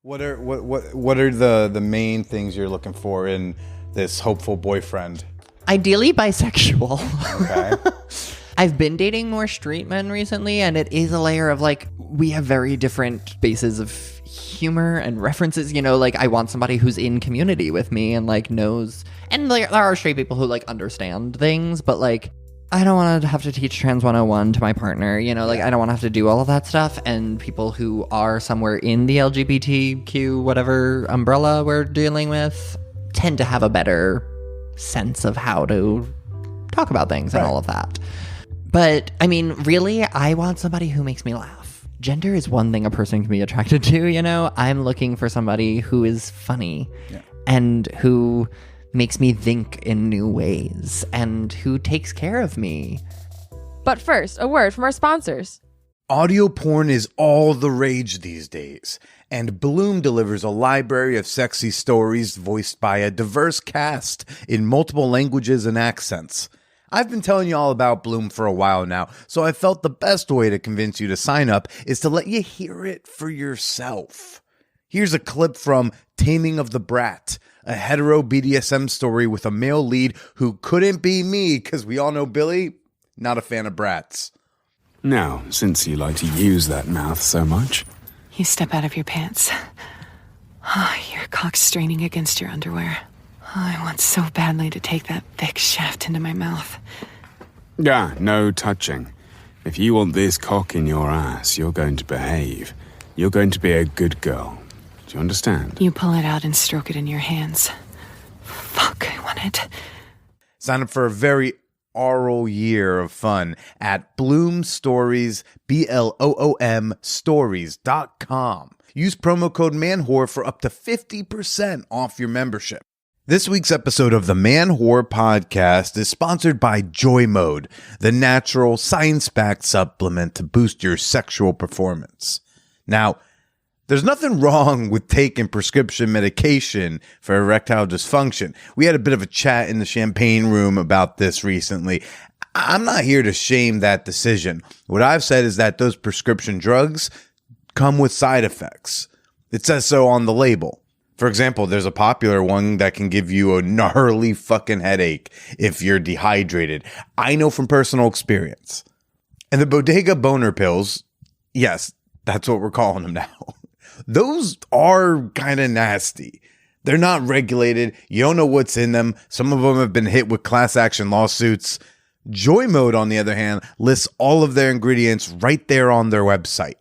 What are the main things you're looking for in this hopeful boyfriend? Ideally bisexual. Okay. I've been dating more straight men recently, and it is a layer of like, we have very different bases of humor and references, you know, like I want somebody who's in community with me and like knows, and like there are straight people who like understand things, but like I don't want to have to teach Trans 101 to my partner, you know, like I don't want to have to do all of that stuff. And people who are somewhere in the LGBTQ, whatever umbrella we're dealing with, tend to have a better sense of how to talk about things and all of that. But I mean, really, I want somebody who makes me laugh. Gender is one thing a person can be attracted to, you know? I'm looking for somebody who is funny and who makes me think in new ways and who takes care of me. But first, a word from our sponsors. Audio porn is all the rage these days, and Bloom delivers a library of sexy stories voiced by a diverse cast in multiple languages and accents. I've been telling you all about Bloom for a while now, so I felt the best way to convince you to sign up is to let you hear it for yourself. Here's a clip from Taming of the Brat, a hetero BDSM story with a male lead who couldn't be me, because we all know Billy, not a fan of brats. Now, since you like to use that mouth so much, you step out of your pants. Your cock's straining against your underwear. I want so badly to take that thick shaft into my mouth. no touching. If you want this cock in your ass, you're going to behave. You're going to be a good girl. Do you understand? You pull it out and stroke it in your hands. Fuck, I want it. Sign up for a very oral year of fun at Bloom Stories, BLOOM Stories.com. Use promo code MANWHORE for up to 50% off your membership. This week's episode of the Man-Whore Podcast is sponsored by Joy Mode, the natural, science-backed supplement to boost your sexual performance. Now, there's nothing wrong with taking prescription medication for erectile dysfunction. We had a bit of a chat in the champagne room about this recently. I'm not here to shame that decision. What I've said is that those prescription drugs come with side effects. It says so on the label. For example, there's a popular one that can give you a gnarly fucking headache if you're dehydrated. I know from personal experience. And the Bodega Boner pills, yes, that's what we're calling them now. Those are kind of nasty. They're not regulated. You don't know what's in them. Some of them have been hit with class action lawsuits. Joy Mode, on the other hand, lists all of their ingredients right there on their website.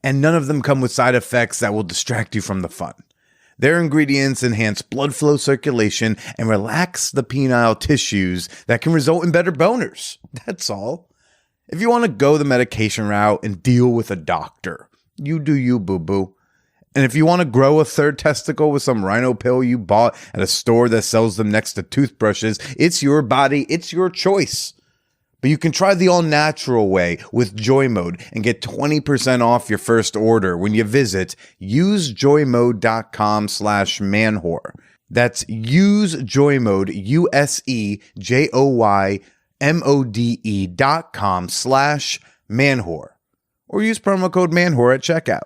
And none of them come with side effects that will distract you from the fun. Their ingredients enhance blood flow circulation and relax the penile tissues that can result in better boners. That's all. If you want to go the medication route and deal with a doctor, you do you, boo-boo. And if you want to grow a third testicle with some rhino pill you bought at a store that sells them next to toothbrushes, it's your body, it's your choice. But you can try the all-natural way with Joy Mode and get 20% off your first order when you visit usejoymode.com/manwhore. That's usejoymode, usejoymode.com/manwhore. Or use promo code manwhore at checkout.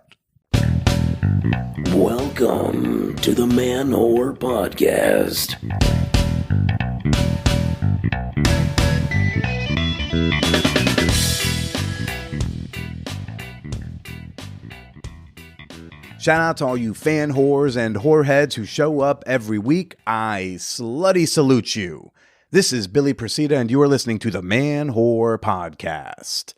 Welcome to the Man-Whore Podcast. Shout out to all you fan whores and whoreheads who show up every week. I slutty salute you. This is Billy Presida, and you are listening to the Man-Whore Podcast.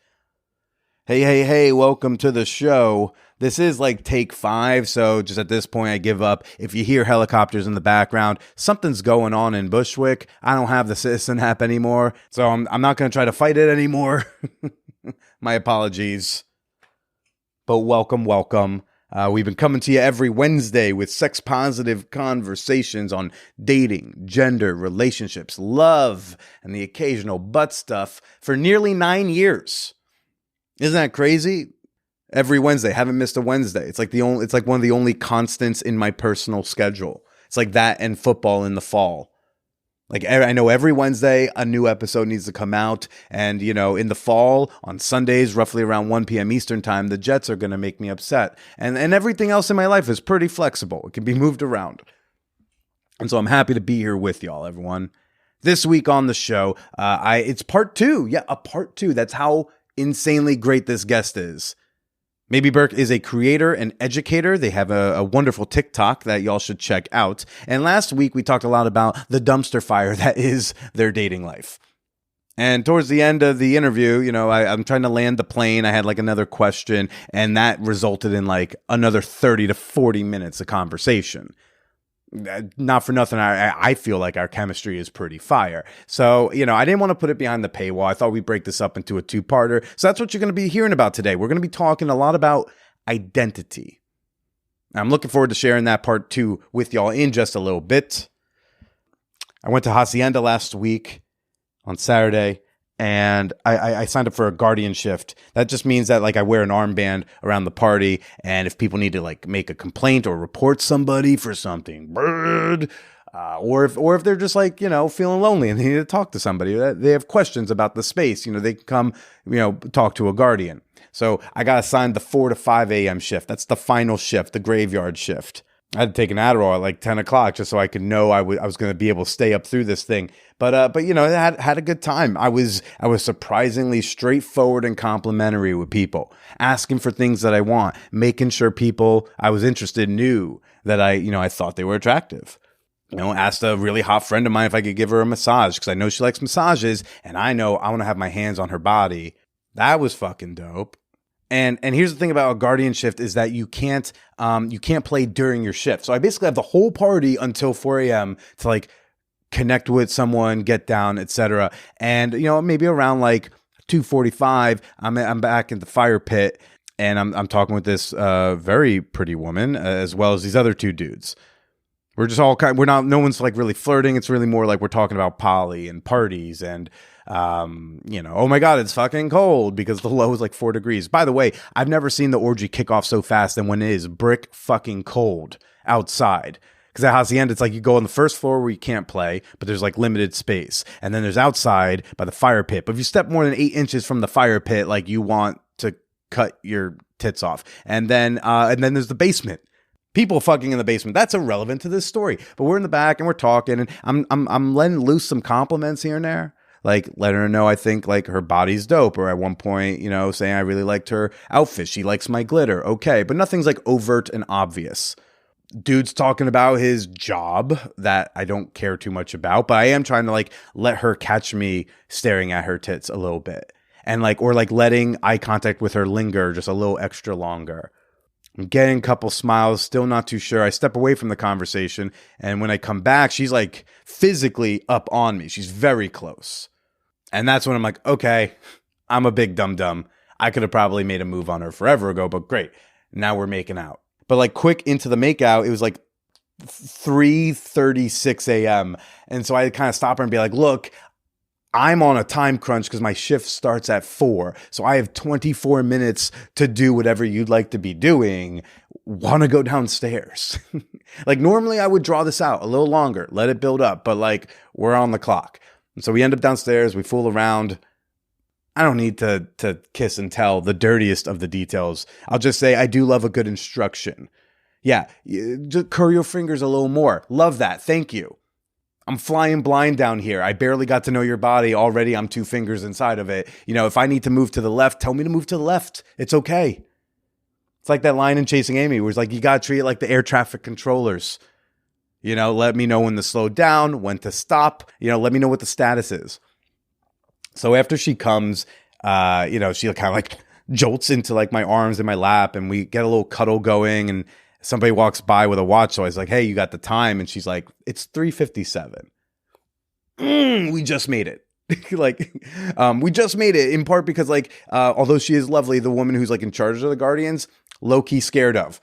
Hey, welcome to the show. This is like take 5, so just at this point I give up. If you hear helicopters in the background, something's going on in Bushwick. I don't have the Citizen app anymore, so I'm not going to try to fight it anymore. My apologies. But welcome. We've been coming to you every Wednesday with sex-positive conversations on dating, gender, relationships, love, and the occasional butt stuff for nearly 9 years. Isn't that crazy? Every Wednesday, haven't missed a Wednesday. It's like one of the only constants in my personal schedule. It's like that and football in the fall. Like, I know every Wednesday a new episode needs to come out. And, in the fall, on Sundays, roughly around 1 p.m. Eastern time, the Jets are going to make me upset. And everything else in my life is pretty flexible. It can be moved around. And so I'm happy to be here with y'all, everyone. This week on the show, it's part 2. Yeah, a part 2. That's how insanely great this guest is. Maybe Burke is a creator and educator. They have a wonderful TikTok that y'all should check out. And last week, we talked a lot about the dumpster fire that is their dating life. And towards the end of the interview, I'm trying to land the plane. I had like another question, and that resulted in like another 30 to 40 minutes of conversation. Not for nothing, I feel like our chemistry is pretty fire. So, I didn't want to put it behind the paywall. I thought we'd break this up into a 2-parter. So that's what you're going to be hearing about today. We're going to be talking a lot about identity. I'm looking forward to sharing that part 2 with y'all in just a little bit. I went to Hacienda last week on Saturday, and I signed up for a guardian shift. That just means that like I wear an armband around the party, and if people need to like make a complaint or report somebody for something, or if they're just like feeling lonely and they need to talk to somebody, they have questions about the space, they can come talk to a guardian. So I got assigned the 4 to 5 a.m. shift. That's the final shift, the graveyard shift. I had to take an Adderall at like 10 o'clock just so I could know I was going to be able to stay up through this thing. But I had a good time. I was surprisingly straightforward and complimentary with people, asking for things that I want, making sure people I was interested in knew that I thought they were attractive. Asked a really hot friend of mine if I could give her a massage because I know she likes massages, and I know I want to have my hands on her body. That was fucking dope. And here's the thing about a guardian shift is that you can't play during your shift. So I basically have the whole party until 4 a.m. to like connect with someone, get down, etc. And maybe around like 2:45, I'm back in the fire pit, and I'm talking with this very pretty woman as well as these other 2 dudes. We're just all no one's like really flirting. It's really more like we're talking about poly and parties and, oh my God, it's fucking cold because the low is like 4 degrees. By the way, I've never seen the orgy kick off so fast than when it is brick fucking cold outside. Because at Hacienda, it's like you go on the first floor where you can't play, but there's like limited space. And then there's outside by the fire pit. But if you step more than 8 inches from the fire pit, like you want to cut your tits off. And then there's the basement. People fucking in the basement. That's irrelevant to this story. But we're in the back and we're talking, and I'm letting loose some compliments here and there. Like letting her know I think like her body's dope, or at one point, saying I really liked her outfit. She likes my glitter. Okay. But nothing's like overt and obvious. Dude's talking about his job that I don't care too much about, but I am trying to like let her catch me staring at her tits a little bit. And like, or like letting eye contact with her linger just a little extra longer. I'm getting a couple smiles, still not too sure. I step away from the conversation, and when I come back, she's like physically up on me. She's very close. And that's when I'm like, okay, I'm a big dum-dum. I could have probably made a move on her forever ago, but great. Now we're making out. But like quick into the makeout, it was like 3:36 a.m. And so I kind of stop her and be like, look, I'm on a time crunch because my shift starts at 4. So I have 24 minutes to do whatever you'd like to be doing. Want to go downstairs? Like normally I would draw this out a little longer, let it build up, but like we're on the clock. And so we end up downstairs, we fool around. I don't need to kiss and tell the dirtiest of the details. I'll just say I do love a good instruction. Yeah, just curl your fingers a little more. Love that. Thank you. I'm flying blind down here. I barely got to know your body. Already I'm 2 fingers inside of it. If I need to move to the left, tell me to move to the left. It's okay. It's like that line in Chasing Amy where it's like, you got to treat it like the air traffic controllers. Let me know when to slow down, when to stop. Let me know what the status is. So after she comes, she kind of like jolts into like my arms in my lap, and we get a little cuddle going, and somebody walks by with a watch. So I was like, hey, you got the time? And she's like, it's 3:57. We just made it. We just made it in part because although she is lovely, the woman who's like in charge of the Guardians, low-key scared of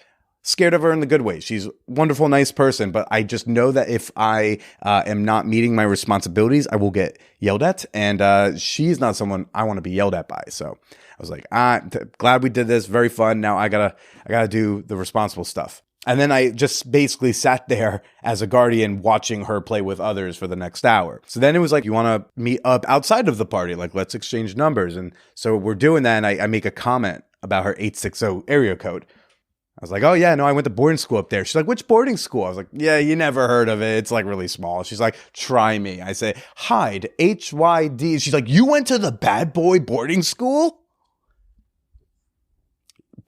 her in the good way. She's a wonderful, nice person, but I just know that if I am not meeting my responsibilities, I will get yelled at. And she's not someone I want to be yelled at by. So I was like, glad we did this. Very fun. Now I gotta do the responsible stuff. And then I just basically sat there as a guardian watching her play with others for the next hour. So then it was like, you want to meet up outside of the party? Like, let's exchange numbers. And so we're doing that. And I make a comment about her 860 area code. I was like, oh yeah, no, I went to boarding school up there. She's like, which boarding school? I was like, yeah, you never heard of it. It's like really small. She's like, try me. I say, Hyde, H-Y-D. She's like, you went to the bad boy boarding school?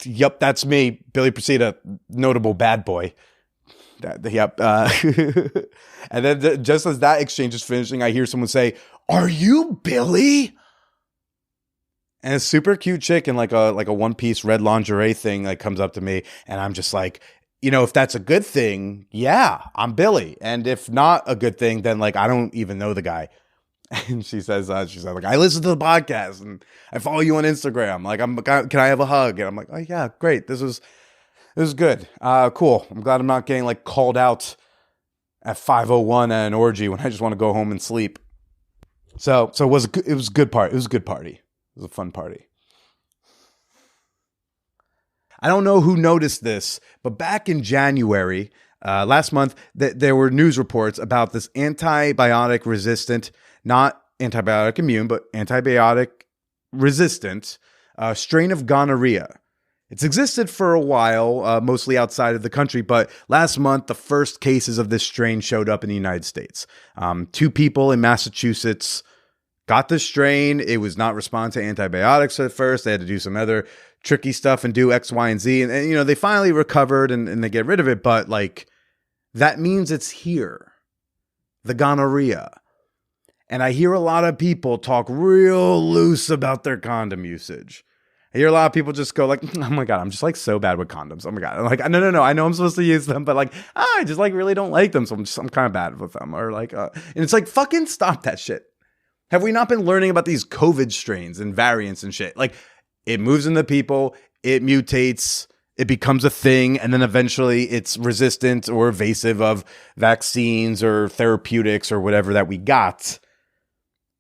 Yep, that's me, Billy Procida, notable bad boy. Yep. And then just as that exchange is finishing, I hear someone say, are you Billy? And a super cute chick in like a one-piece red lingerie thing like comes up to me, and I'm just like, you know, if that's a good thing, yeah, I'm Billy. And if not a good thing, then like I don't even know the guy. And she says, like, I listen to the podcast and I follow you on Instagram. Like, can I have a hug? And I'm like, oh yeah, great. This was good. Cool. I'm glad I'm not getting like called out at 5:01 at an orgy when I just want to go home and sleep. So it was a good party. It was a good party. It was a fun party. I don't know who noticed this, but back in January, last month, there were news reports about this antibiotic-resistant, not antibiotic immune, but antibiotic-resistant strain of gonorrhea. It's existed for a while, mostly outside of the country, but last month, the first cases of this strain showed up in the United States. 2 people in Massachusetts got the strain. It was not respond to antibiotics at first. They had to do some other tricky stuff and do X, Y, and Z. And you know, they finally recovered and they get rid of it. But like, that means it's here. The gonorrhea. And I hear a lot of people talk real loose about their condom usage. I hear a lot of people just go like, oh my God, I'm just like so bad with condoms. Oh my God. I'm like, no. I know I'm supposed to use them, but like, I just like really don't like them. So I'm kind of bad with them. Or like, and it's like, fucking stop that shit. Have we not been learning about these COVID strains and variants and shit? Like, it moves into people, it mutates, it becomes a thing, and then eventually it's resistant or evasive of vaccines or therapeutics or whatever that we got.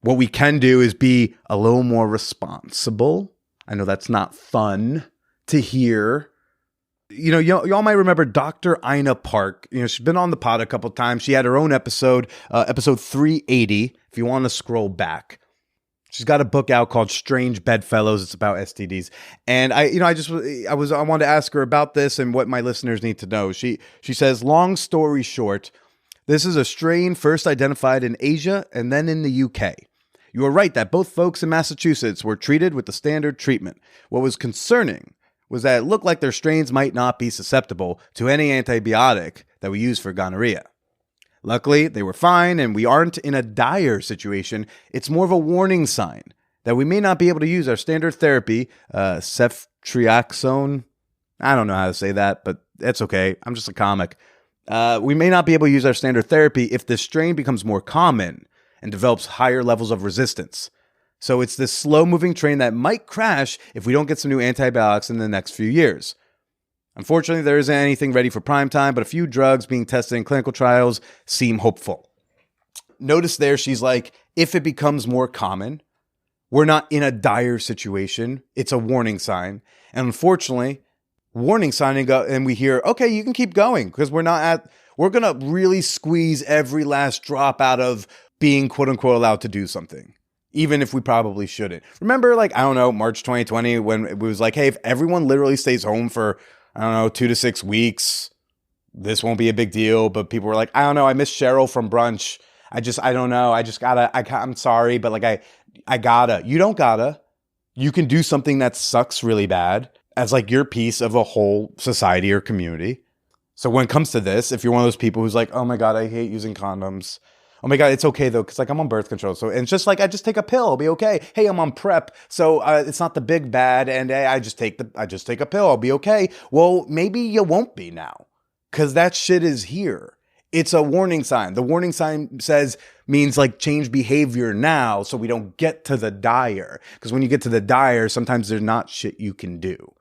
What we can do is be a little more responsible. I know that's not fun to hear. You know, y'all might remember Dr. Ina Park. You know, she's been on the pod a couple times. She had her own episode, episode 380, if you want to scroll back. She's got a book out called Strange Bedfellows. It's about STDs. And I wanted to ask her about this and what my listeners need to know. She says, long story short, this is a strain first identified in Asia and then in the UK. You are right that both folks in Massachusetts were treated with the standard treatment. What was concerning was that it looked like their strains might not be susceptible to any antibiotic that we use for gonorrhea. Luckily, they were fine, and we aren't in a dire situation. It's more of a warning sign that we may not be able to use our standard therapy, ceftriaxone. I don't know how to say that, but that's okay. I'm just a comic. We may not be able to use our standard therapy if this strain becomes more common and develops higher levels of resistance. So it's this slow-moving train that might crash if we don't get some new antibiotics in the next few years. Unfortunately, there isn't anything ready for prime time, but a few drugs being tested in clinical trials seem hopeful. Notice there, she's like, if it becomes more common, we're not in a dire situation. It's a warning sign. And unfortunately, warning sign and we hear, okay, you can keep going because we're going to really squeeze every last drop out of being quote unquote allowed to do something. Even if we probably shouldn't. Remember, like, I don't know, March 2020, when it was like, hey, if everyone literally stays home for, I don't know, 2 to 6 weeks, this won't be a big deal. But people were like, I don't know, I miss Cheryl from brunch. I don't know. I'm sorry, but like, I gotta. You don't gotta. You can do something that sucks really bad as like your piece of a whole society or community. So when it comes to this, if you're one of those people who's like, oh my God, I hate using condoms. Oh my God, it's okay though, because like I'm on birth control. So and it's just like I just take a pill, I'll be okay. Hey, I'm on PrEP, so it's not the big bad, and I just take a pill, I'll be okay. Well, maybe you won't be now, because that shit is here. It's a warning sign. The warning sign means like change behavior now, so we don't get to the dire. Because when you get to the dire, sometimes there's not shit you can do.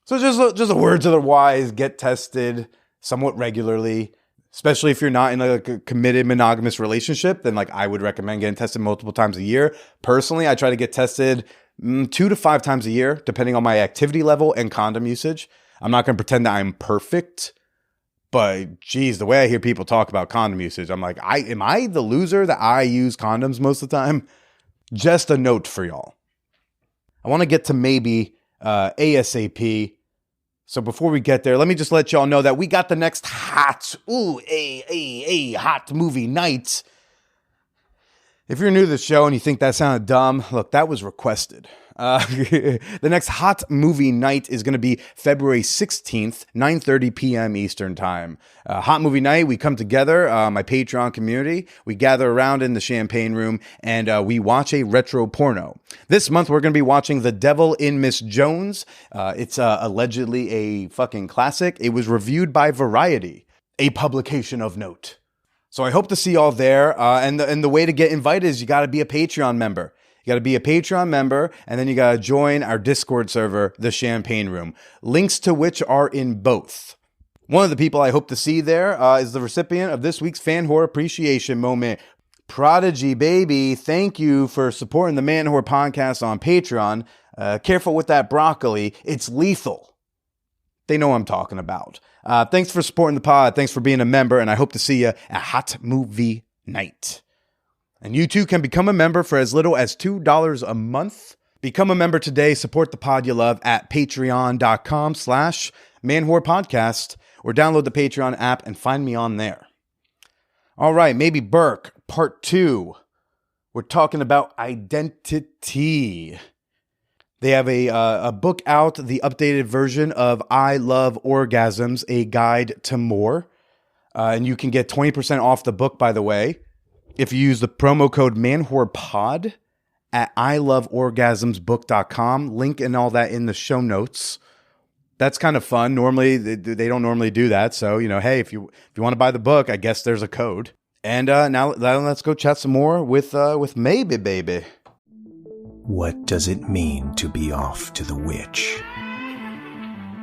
So just a word to the wise: get tested somewhat regularly. Especially if you're not in a committed monogamous relationship, then like I would recommend getting tested multiple times a year. Personally, I try to get tested 2 to 5 times a year, depending on my activity level and condom usage. I'm not going to pretend that I'm perfect, But geez, the way I hear people talk about condom usage, I'm like, am I the loser that I use condoms most of the time? Just a note for y'all. I want to get to maybe ASAP. So before we get there, let me just let y'all know that we got the next hot movie night. If you're new to the show and you think that sounded dumb, look, that was requested. The next hot movie night is going to be February 16th, 9:30 p.m. Eastern Time. Hot movie night, we come together, my Patreon community. We gather around in the champagne room and we watch a retro porno. This month, we're going to be watching The Devil in Miss Jones. It's allegedly a fucking classic. It was reviewed by Variety, a publication of note. So I hope to see y'all there. And the way to get invited is you got to be a Patreon member. You got to be a Patreon member, and then you got to join our Discord server, The Champagne Room, links to which are in both. One of the people I hope to see there is the recipient of this week's Fan Whore Appreciation Moment. Prodigy Baby, thank you for supporting the Man Whore podcast on Patreon. Careful with that broccoli. It's lethal. They know what I'm talking about. Thanks for supporting the pod. Thanks for being a member, and I hope to see you at Hot Movie Night. And you too can become a member for as little as $2 a month. Become a member today. Support the pod you love at patreon.com/manwhorepodcast or download the Patreon app and find me on there. All right, maybe Burke, part 2. We're talking about identity. They have a book out, the updated version of I Love Orgasms, A Guide to More. And you can get 20% off the book, by the way, if you use the promo code manwhorepod at iloveorgasmsbook.com. Link and all that in the show notes. That's kind of fun. Normally, they don't normally do that. So, hey, if you want to buy the book, I guess there's a code. And now let's go chat some more with Maybe Baby. What does it mean to be off to the witch?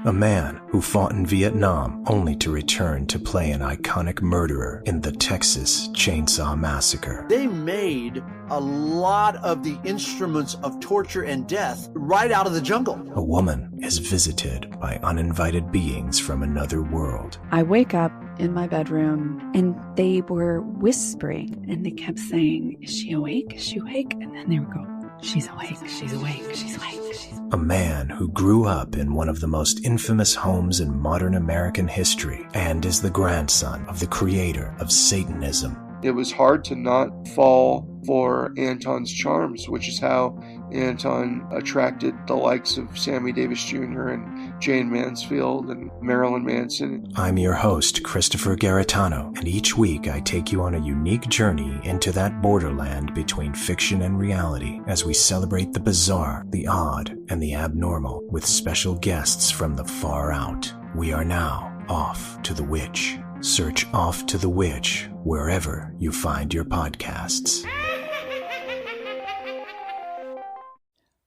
A man who fought in Vietnam only to return to play an iconic murderer in the Texas Chainsaw Massacre. They made a lot of the instruments of torture and death right out of the jungle. A woman is visited by uninvited beings from another world. I wake up in my bedroom and they were whispering and they kept saying, "Is she awake? Is she awake?" And then they would go, "She's awake, she's awake, she's awake." A man who grew up in one of the most infamous homes in modern American history and is the grandson of the creator of Satanism. It was hard to not fall for Anton's charms, which is how Anton attracted the likes of Sammy Davis Jr. and Jane Mansfield and Marilyn Manson. I'm your host, Christopher Garitano, and each week I take you on a unique journey into that borderland between fiction and reality as we celebrate the bizarre, the odd, and the abnormal with special guests from the far out. We are now off to the witch. Search Off to the Witch wherever you find your podcasts.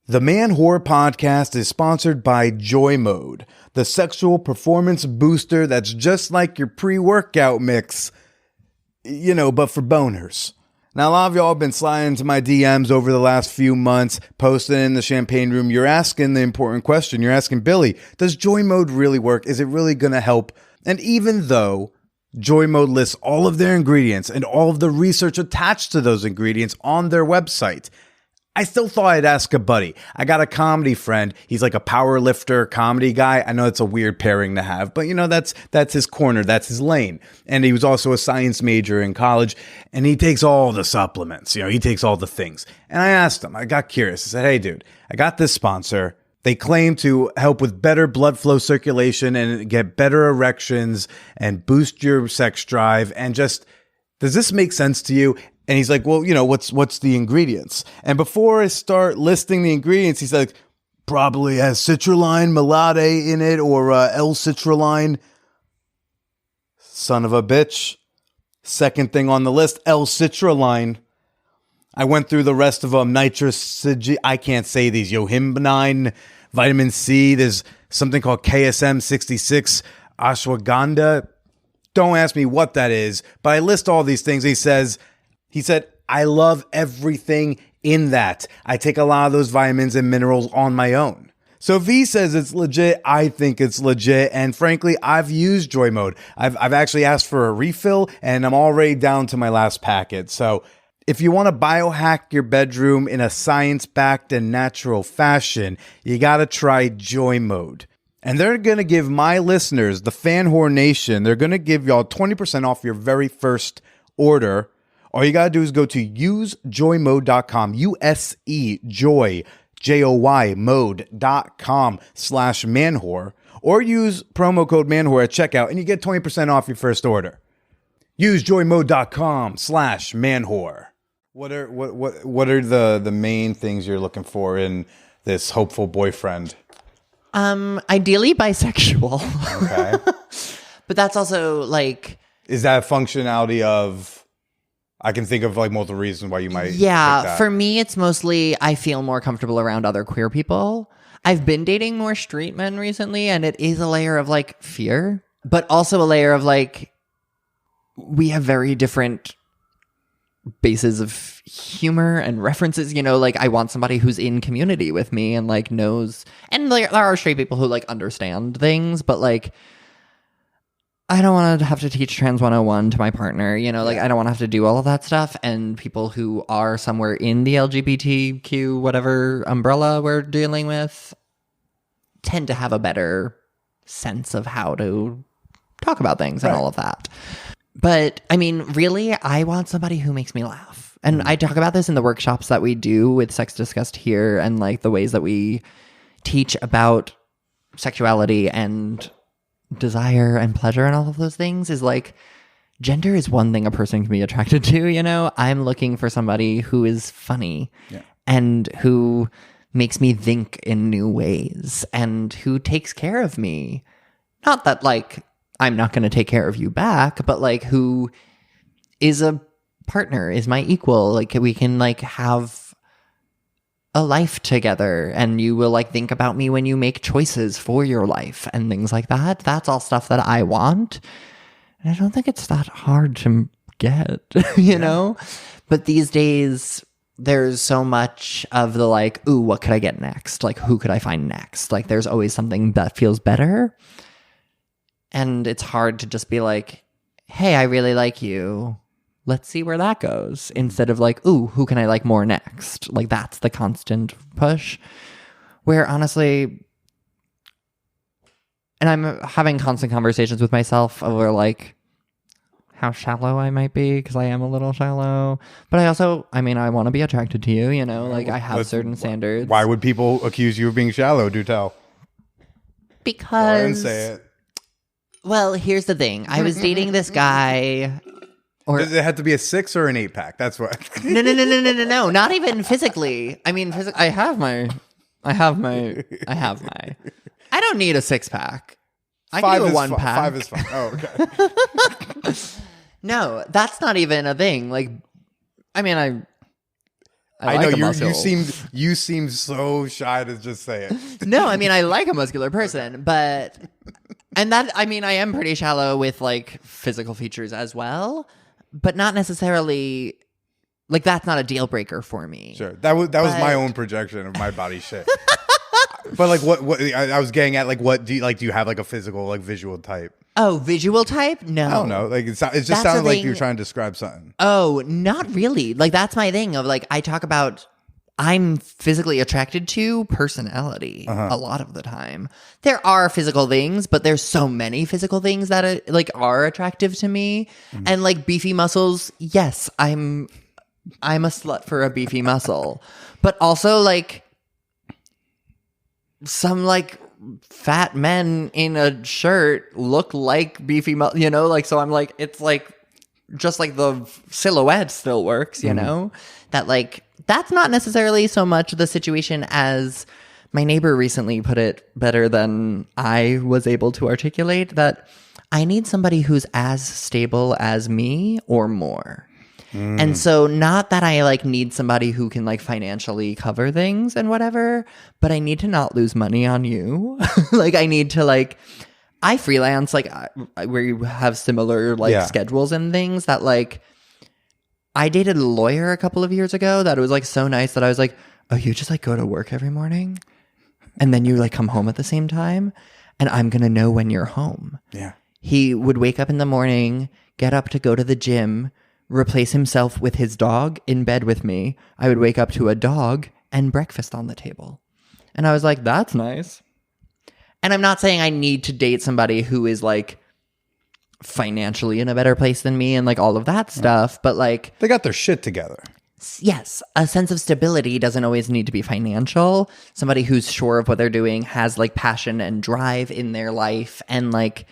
The Man Whore Podcast is sponsored by Joy Mode, the sexual performance booster that's just like your pre-workout mix, but for boners. Now, a lot of y'all have been sliding into my DMs over the last few months, posting in the Champagne Room. You're asking the important question. You're asking, Billy, does Joy Mode really work? Is it really going to help? And even though Joy Mode lists all of their ingredients and all of the research attached to those ingredients on their website, I still thought I'd ask a buddy. I got a comedy friend. He's like a power lifter comedy guy. I know it's a weird pairing to have, but that's his corner. That's his lane. And he was also a science major in college, and he takes all the supplements. He takes all the things. And I asked him, I got curious. I said, hey, dude, I got this sponsor. They claim to help with better blood flow circulation and get better erections and boost your sex drive. And just, does this make sense to you? And he's like, well, what's the ingredients? And before I start listing the ingredients, he's like, probably has citrulline, melade in it, or L-citrulline. Son of a bitch. Second thing on the list, L-citrulline. I went through the rest of them. Nitrous, I can't say these. Yohimbine, vitamin C. There's something called KSM 66, ashwagandha. Don't ask me what that is, but I list all these things. He said, I love everything in that. I take a lot of those vitamins and minerals on my own. So V says it's legit. I think it's legit. And frankly, I've used Joy Mode. I've actually asked for a refill and I'm already down to my last packet. So if you want to biohack your bedroom in a science-backed and natural fashion, you got to try Joy Mode. And they're going to give my listeners, the Fan Whore Nation, they're going to give y'all 20% off your very first order. All you got to do is go to usejoymode.com, USE Joy mode.com/manwhore, or use promo code manwhore at checkout and you get 20% off your first order. Usejoymode.com/manwhore. What are the main things you're looking for in this hopeful boyfriend? Ideally bisexual. Okay. But that's also like, is that a functionality of, I can think of like multiple reasons why you might pick that. For me it's mostly I feel more comfortable around other queer people. I've been dating more straight men recently and it is a layer of like fear, but also a layer of like we have very different bases of humor and references, you know, like I want somebody who's in community with me and like knows, and like there are straight people who like understand things, but like I don't want to have to teach Trans 101 to my partner, you know, like I don't want to have to do all of that stuff. And people who are somewhere in the LGBTQ whatever umbrella we're dealing with tend to have a better sense of how to talk about things and all of that. But I mean, really, I want somebody who makes me laugh. And I talk about this in the workshops that we do with Sex Discussed here and like the ways that we teach about sexuality and desire and pleasure and all of those things is like gender is one thing a person can be attracted to, you know? I'm looking for somebody who is funny and who makes me think in new ways and who takes care of me. Not that like I'm not going to take care of you back, but like who is a partner, is my equal. Like we can like have a life together and you will like think about me when you make choices for your life and things like that. That's all stuff that I want. And I don't think it's that hard to get, you know? But these days there's so much of the like, ooh, what could I get next? Like who could I find next? Like there's always something that feels better. And it's hard to just be like, hey, I really like you. Let's see where that goes. Instead of like, ooh, who can I like more next? Like that's the constant push. Where honestly, and I'm having constant conversations with myself over like how shallow I might be because I am a little shallow. But I also, I mean, I want to be attracted to you, you know, like I have certain standards. Why would people accuse you of being shallow? Do tell. Because. Go ahead and say it. Well, here's the thing. I was dating this guy. Or, does it have to be a 6 or an 8-pack? That's what. No. Not even physically. I mean, I have my. I don't need a 6-pack. I can do a 1-pack. 5 is fine. Oh, okay. No, that's not even a thing. Like, I mean, I know like you seem so shy to just say it. No, I mean, I like a muscular person, but. And that, I mean, I am pretty shallow with like physical features as well, but not necessarily like that's not a deal breaker for me. Sure. That was my own projection of my body shape. But like what I was getting at, like what do you have like a physical like visual type? Oh, visual type? No. I don't know. Like it just sounded like you were trying to describe something. Oh, not really. Like that's my thing of like I talk about I'm physically attracted to personality a lot of the time. There are physical things, but there's so many physical things that are attractive to me. And like beefy muscles, yes, I'm a slut for a beefy muscle. But also like some like fat men in a shirt look like beefy muscle, you know, like so I'm like it's like just like the silhouette still works, you know? That like that's not necessarily so much the situation as my neighbor recently put it better than I was able to articulate, that I need somebody who's as stable as me or more. And so not that I like need somebody who can like financially cover things and whatever, but I need to not lose money on you. Like I need to like, I freelance like where you have similar like schedules and things that like, I dated a lawyer a couple of years ago that it was like so nice that I was like, oh, you just like go to work every morning? and then you like come home at the same time, and I'm going to know when you're home. Yeah. He would wake up in the morning, get up to go to the gym, replace himself with his dog in bed with me. I would wake up to a dog and breakfast on the table. And I was like, that's nice. And I'm not saying I need to date somebody who is like financially in a better place than me and like all of that stuff, but like They got their shit together. yes, a sense of stability doesn't always need to be financial. Somebody who's sure of what they're doing, has like passion and drive in their life, and like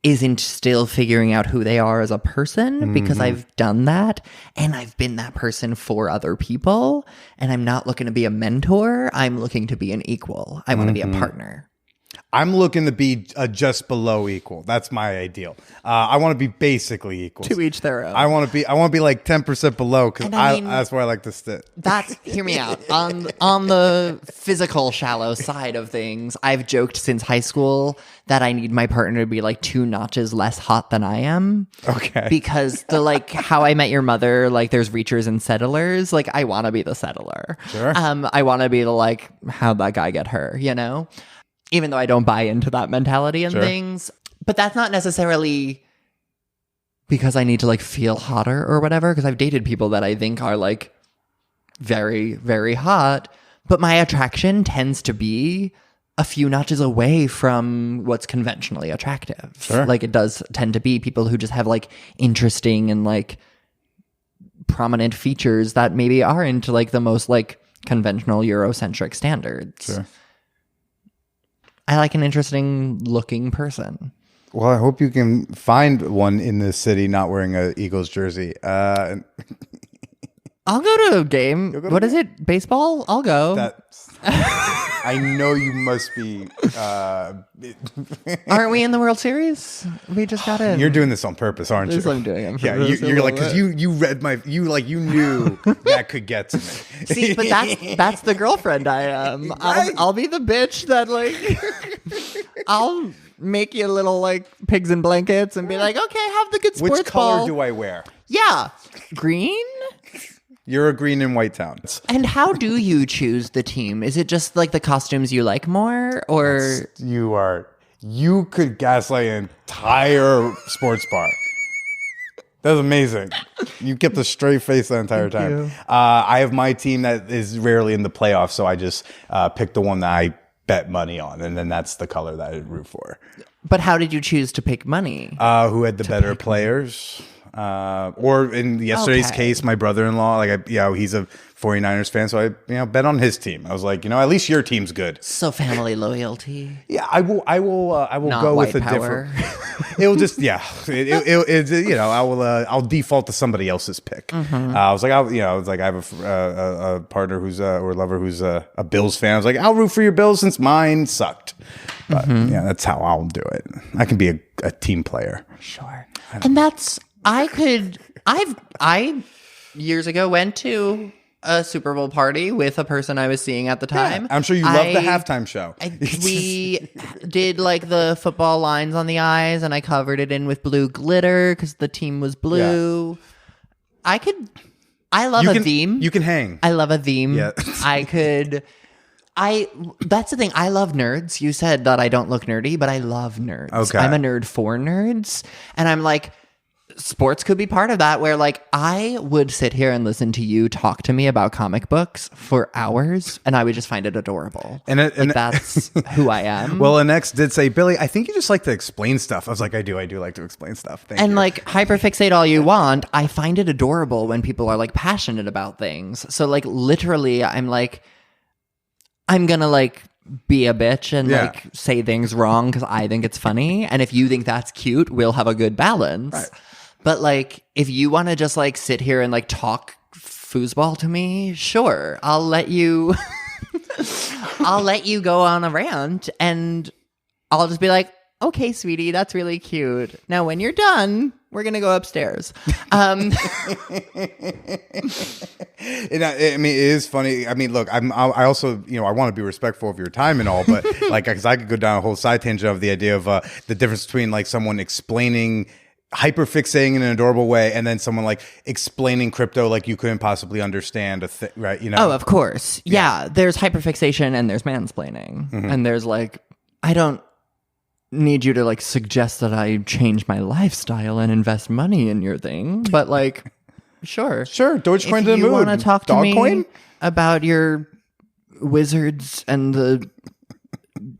isn't still figuring out who they are as a person, because I've done that and I've been that person for other people, and I'm not looking to be a mentor. I'm looking to be an equal. I want to be a partner. I'm looking to be just below equal. That's my ideal. I want to be basically equal. To each their own. I want to be like 10% below, because And I mean, that's where I like to sit. That's, hear me out. On the physical shallow side of things, I've joked since high school that I need my partner to be like 2 notches less hot than I am. Okay. Because the like How I Met Your Mother, like there's reachers and settlers. Like I want to be the settler. Sure. I want to be the like, how'd that guy get her, you know? Even though I don't buy into that mentality and things. But that's not necessarily because I need to like feel hotter or whatever, because I've dated people that I think are like very, very hot, but my attraction tends to be a few notches away from what's conventionally attractive. Sure. Like it does tend to be people who just have like interesting and like prominent features that maybe aren't like the most like conventional Eurocentric standards. Sure. I like an interesting looking person. Well, I hope you can find one in this city not wearing a Eagles jersey. I'll go to a game. What is it? Baseball? I'll go. I know you must be. Aren't we in the World Series? We just got in. You're doing this on purpose, aren't This you? I'm doing on Yeah, purpose. you're like, because you read my, you knew that could get to me. See, but that's the girlfriend I am. I'll be the bitch that like I'll make you little like pigs in blankets and be like, okay, have the good sports Which color ball. do I wear? Yeah, green. You're a green and white town. And how do you choose the team? Is it just like the costumes you like more, or You could gaslight an entire sports bar. That's amazing. You kept a straight face the entire time. I have my team that is rarely in the playoffs, so I just pick the one that I bet money on, and then that's the color that I root for. But how did you choose to pick money? Who had the better players? Or in yesterday's case, my brother-in-law, he's a 49ers fan, so I bet on his team. I was like, at least your team's good. So family loyalty. Yeah, I will Not go with white a power. different. It will just I'll default to somebody else's pick. I was like, I have a partner who's or a lover who's a Bills fan. I was like, I'll root for your Bills since mine sucked. But yeah, that's how I'll do it. I can be a team player. Sure. And that's I years ago went to a Super Bowl party with a person I was seeing at the time. Yeah, I'm sure you loved the halftime show. We did like the football lines on the eyes, and I covered it in with blue glitter because the team was blue. Yeah. I love a theme. You can hang. I love a theme. Yeah. That's the thing. I love nerds. You said that I don't look nerdy, but I love nerds. Okay. I'm a nerd for nerds. And I'm like, sports could be part of that, where like I would sit here and listen to you talk to me about comic books for hours, and I would just find it adorable. And that's who I am. Well, an ex did say, Billy, I think you just like to explain stuff. I was like, I do like to explain stuff. Thank you. Like hyperfixate all you want. I find it adorable when people are like passionate about things. So like literally I'm like, I'm gonna like be a bitch and like say things wrong because I think it's funny. And if you think that's cute, we'll have a good balance. Right. But like, if you want to just like sit here and like talk foosball to me, sure, I'll let you. I'll let you go on a rant, and I'll just be like, "Okay, sweetie, that's really cute. Now, when you're done, we're gonna go upstairs." And I mean, it is funny. I mean, look, I also, I want to be respectful of your time and all, but like, because I could go down a whole side tangent of the idea of the difference between like someone explaining hyperfixating in an adorable way, and then someone like explaining crypto like you couldn't possibly understand a thing, right? You know? Oh, of course. Yeah. There's hyperfixation and there's mansplaining. And there's like, I don't need you to like suggest that I change my lifestyle and invest money in your thing, but like, sure. Dogecoin to the moon. If you want to talk to me Dogcoin? about your wizards and the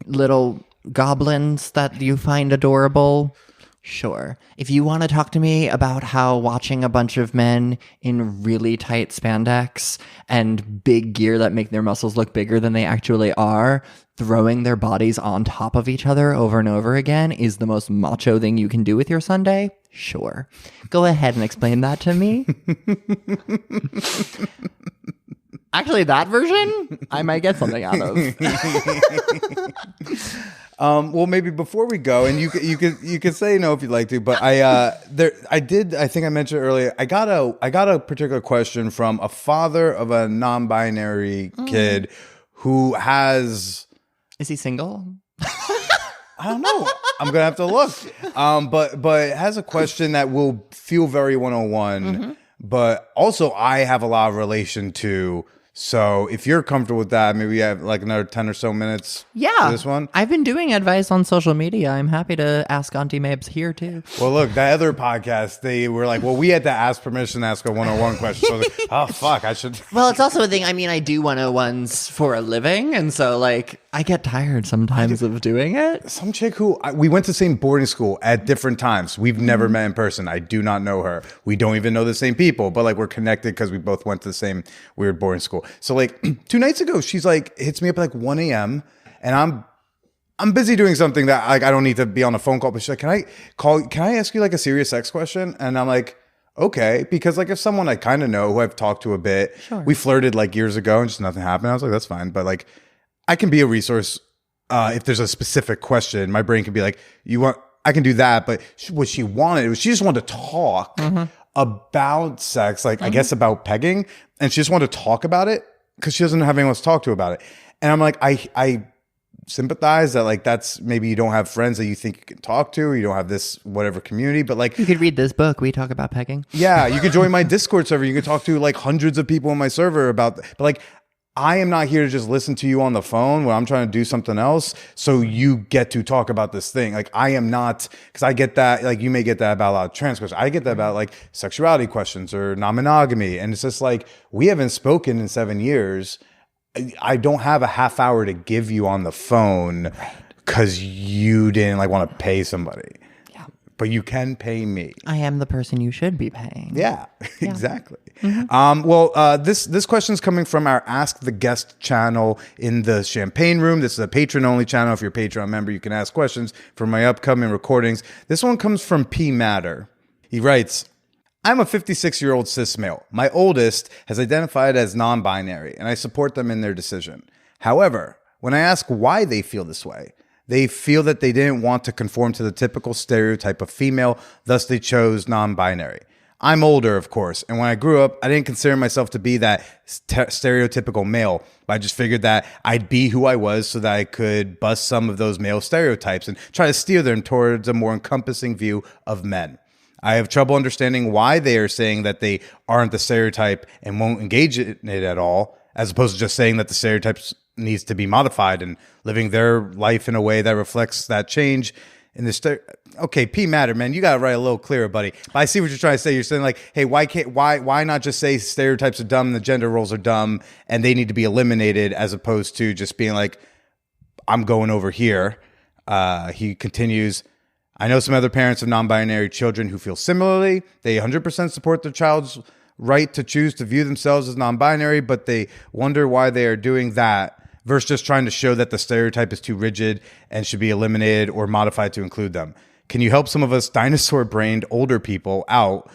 little goblins that you find adorable, sure. If you want to talk to me about how watching a bunch of men in really tight spandex and big gear that make their muscles look bigger than they actually are, throwing their bodies on top of each other over and over again is the most macho thing you can do with your Sunday, sure. Go ahead and explain that to me. Actually, that version, I might get something out of. Well, maybe before we go, and you could say no if you'd like to, but I think I mentioned earlier, I got a particular question from a father of a non-binary kid who has. Is he single? I don't know. I'm gonna have to look. But has a question that will feel very 101, but also I have a lot of relation to. So if you're comfortable with that, maybe we have like another 10 or so minutes for this one. I've been doing advice on social media. I'm happy to ask Auntie Mabes here too. Well, look, that other podcast, they were like, well, we had to ask permission to ask a 101 question. So I was like, oh, fuck, I should. Well, it's also a thing. I mean, I do 101s for a living. And so like, I get tired sometimes of doing it. Some chick who, we went to the same boarding school at different times. We've never met in person. I do not know her. We don't even know the same people, but like we're connected because we both went to the same weird boarding school. So like 2 nights ago, she's like, hits me up at like 1 a.m. and I'm busy doing something that like I don't need to be on a phone call. But she's like, can I ask you like a serious sex question? And I'm like, okay. Because like if someone I kind of know who I've talked to a bit, we flirted like years ago and just nothing happened. I was like, that's fine. But like I can be a resource if there's a specific question. My brain can be like, I can do that. But what she wanted was she just wanted to talk about sex, like I guess about pegging. And she just wanted to talk about it because she doesn't have anyone to talk to about it. And I'm like, I sympathize that like that's maybe you don't have friends that you think you can talk to, or you don't have this whatever community, but like you could read this book. We talk about pegging. Yeah, you could join my Discord server. You could talk to like hundreds of people on my server about, but like I am not here to just listen to you on the phone when I'm trying to do something else. So you get to talk about this thing. Like I am not, because I get that, like you may get that about a lot of trans questions. I get that about like sexuality questions or non-monogamy. And it's just like, we haven't spoken in 7 years. I don't have a half hour to give you on the phone because you didn't like want to pay somebody. Yeah. But you can pay me. I am the person you should be paying. Yeah. Exactly. This question is coming from our Ask the Guest channel in the Champagne Room. This is a patron-only channel. If you're a Patreon member, you can ask questions for my upcoming recordings. This one comes from P. Matter. He writes, I'm a 56-year-old cis male. My oldest has identified as non-binary, and I support them in their decision. However, when I ask why they feel this way, they feel that they didn't want to conform to the typical stereotype of female, thus they chose non-binary. I'm older, of course, and when I grew up, I didn't consider myself to be that stereotypical male, but I just figured that I'd be who I was so that I could bust some of those male stereotypes and try to steer them towards a more encompassing view of men. I have trouble understanding why they are saying that they aren't the stereotype and won't engage in it at all, as opposed to just saying that the stereotypes needs to be modified and living their life in a way that reflects that change. Okay, P. Matter, man, you gotta write a little clearer, buddy. But I see what you're trying to say. You're saying like, hey, why not just say stereotypes are dumb, the gender roles are dumb, and they need to be eliminated, as opposed to just being like, I'm going over here. He continues, I know some other parents of non-binary children who feel similarly. They 100% support their child's right to choose to view themselves as non-binary, but they wonder why they are doing that versus just trying to show that the stereotype is too rigid and should be eliminated or modified to include them. Can you help some of us dinosaur-brained older people out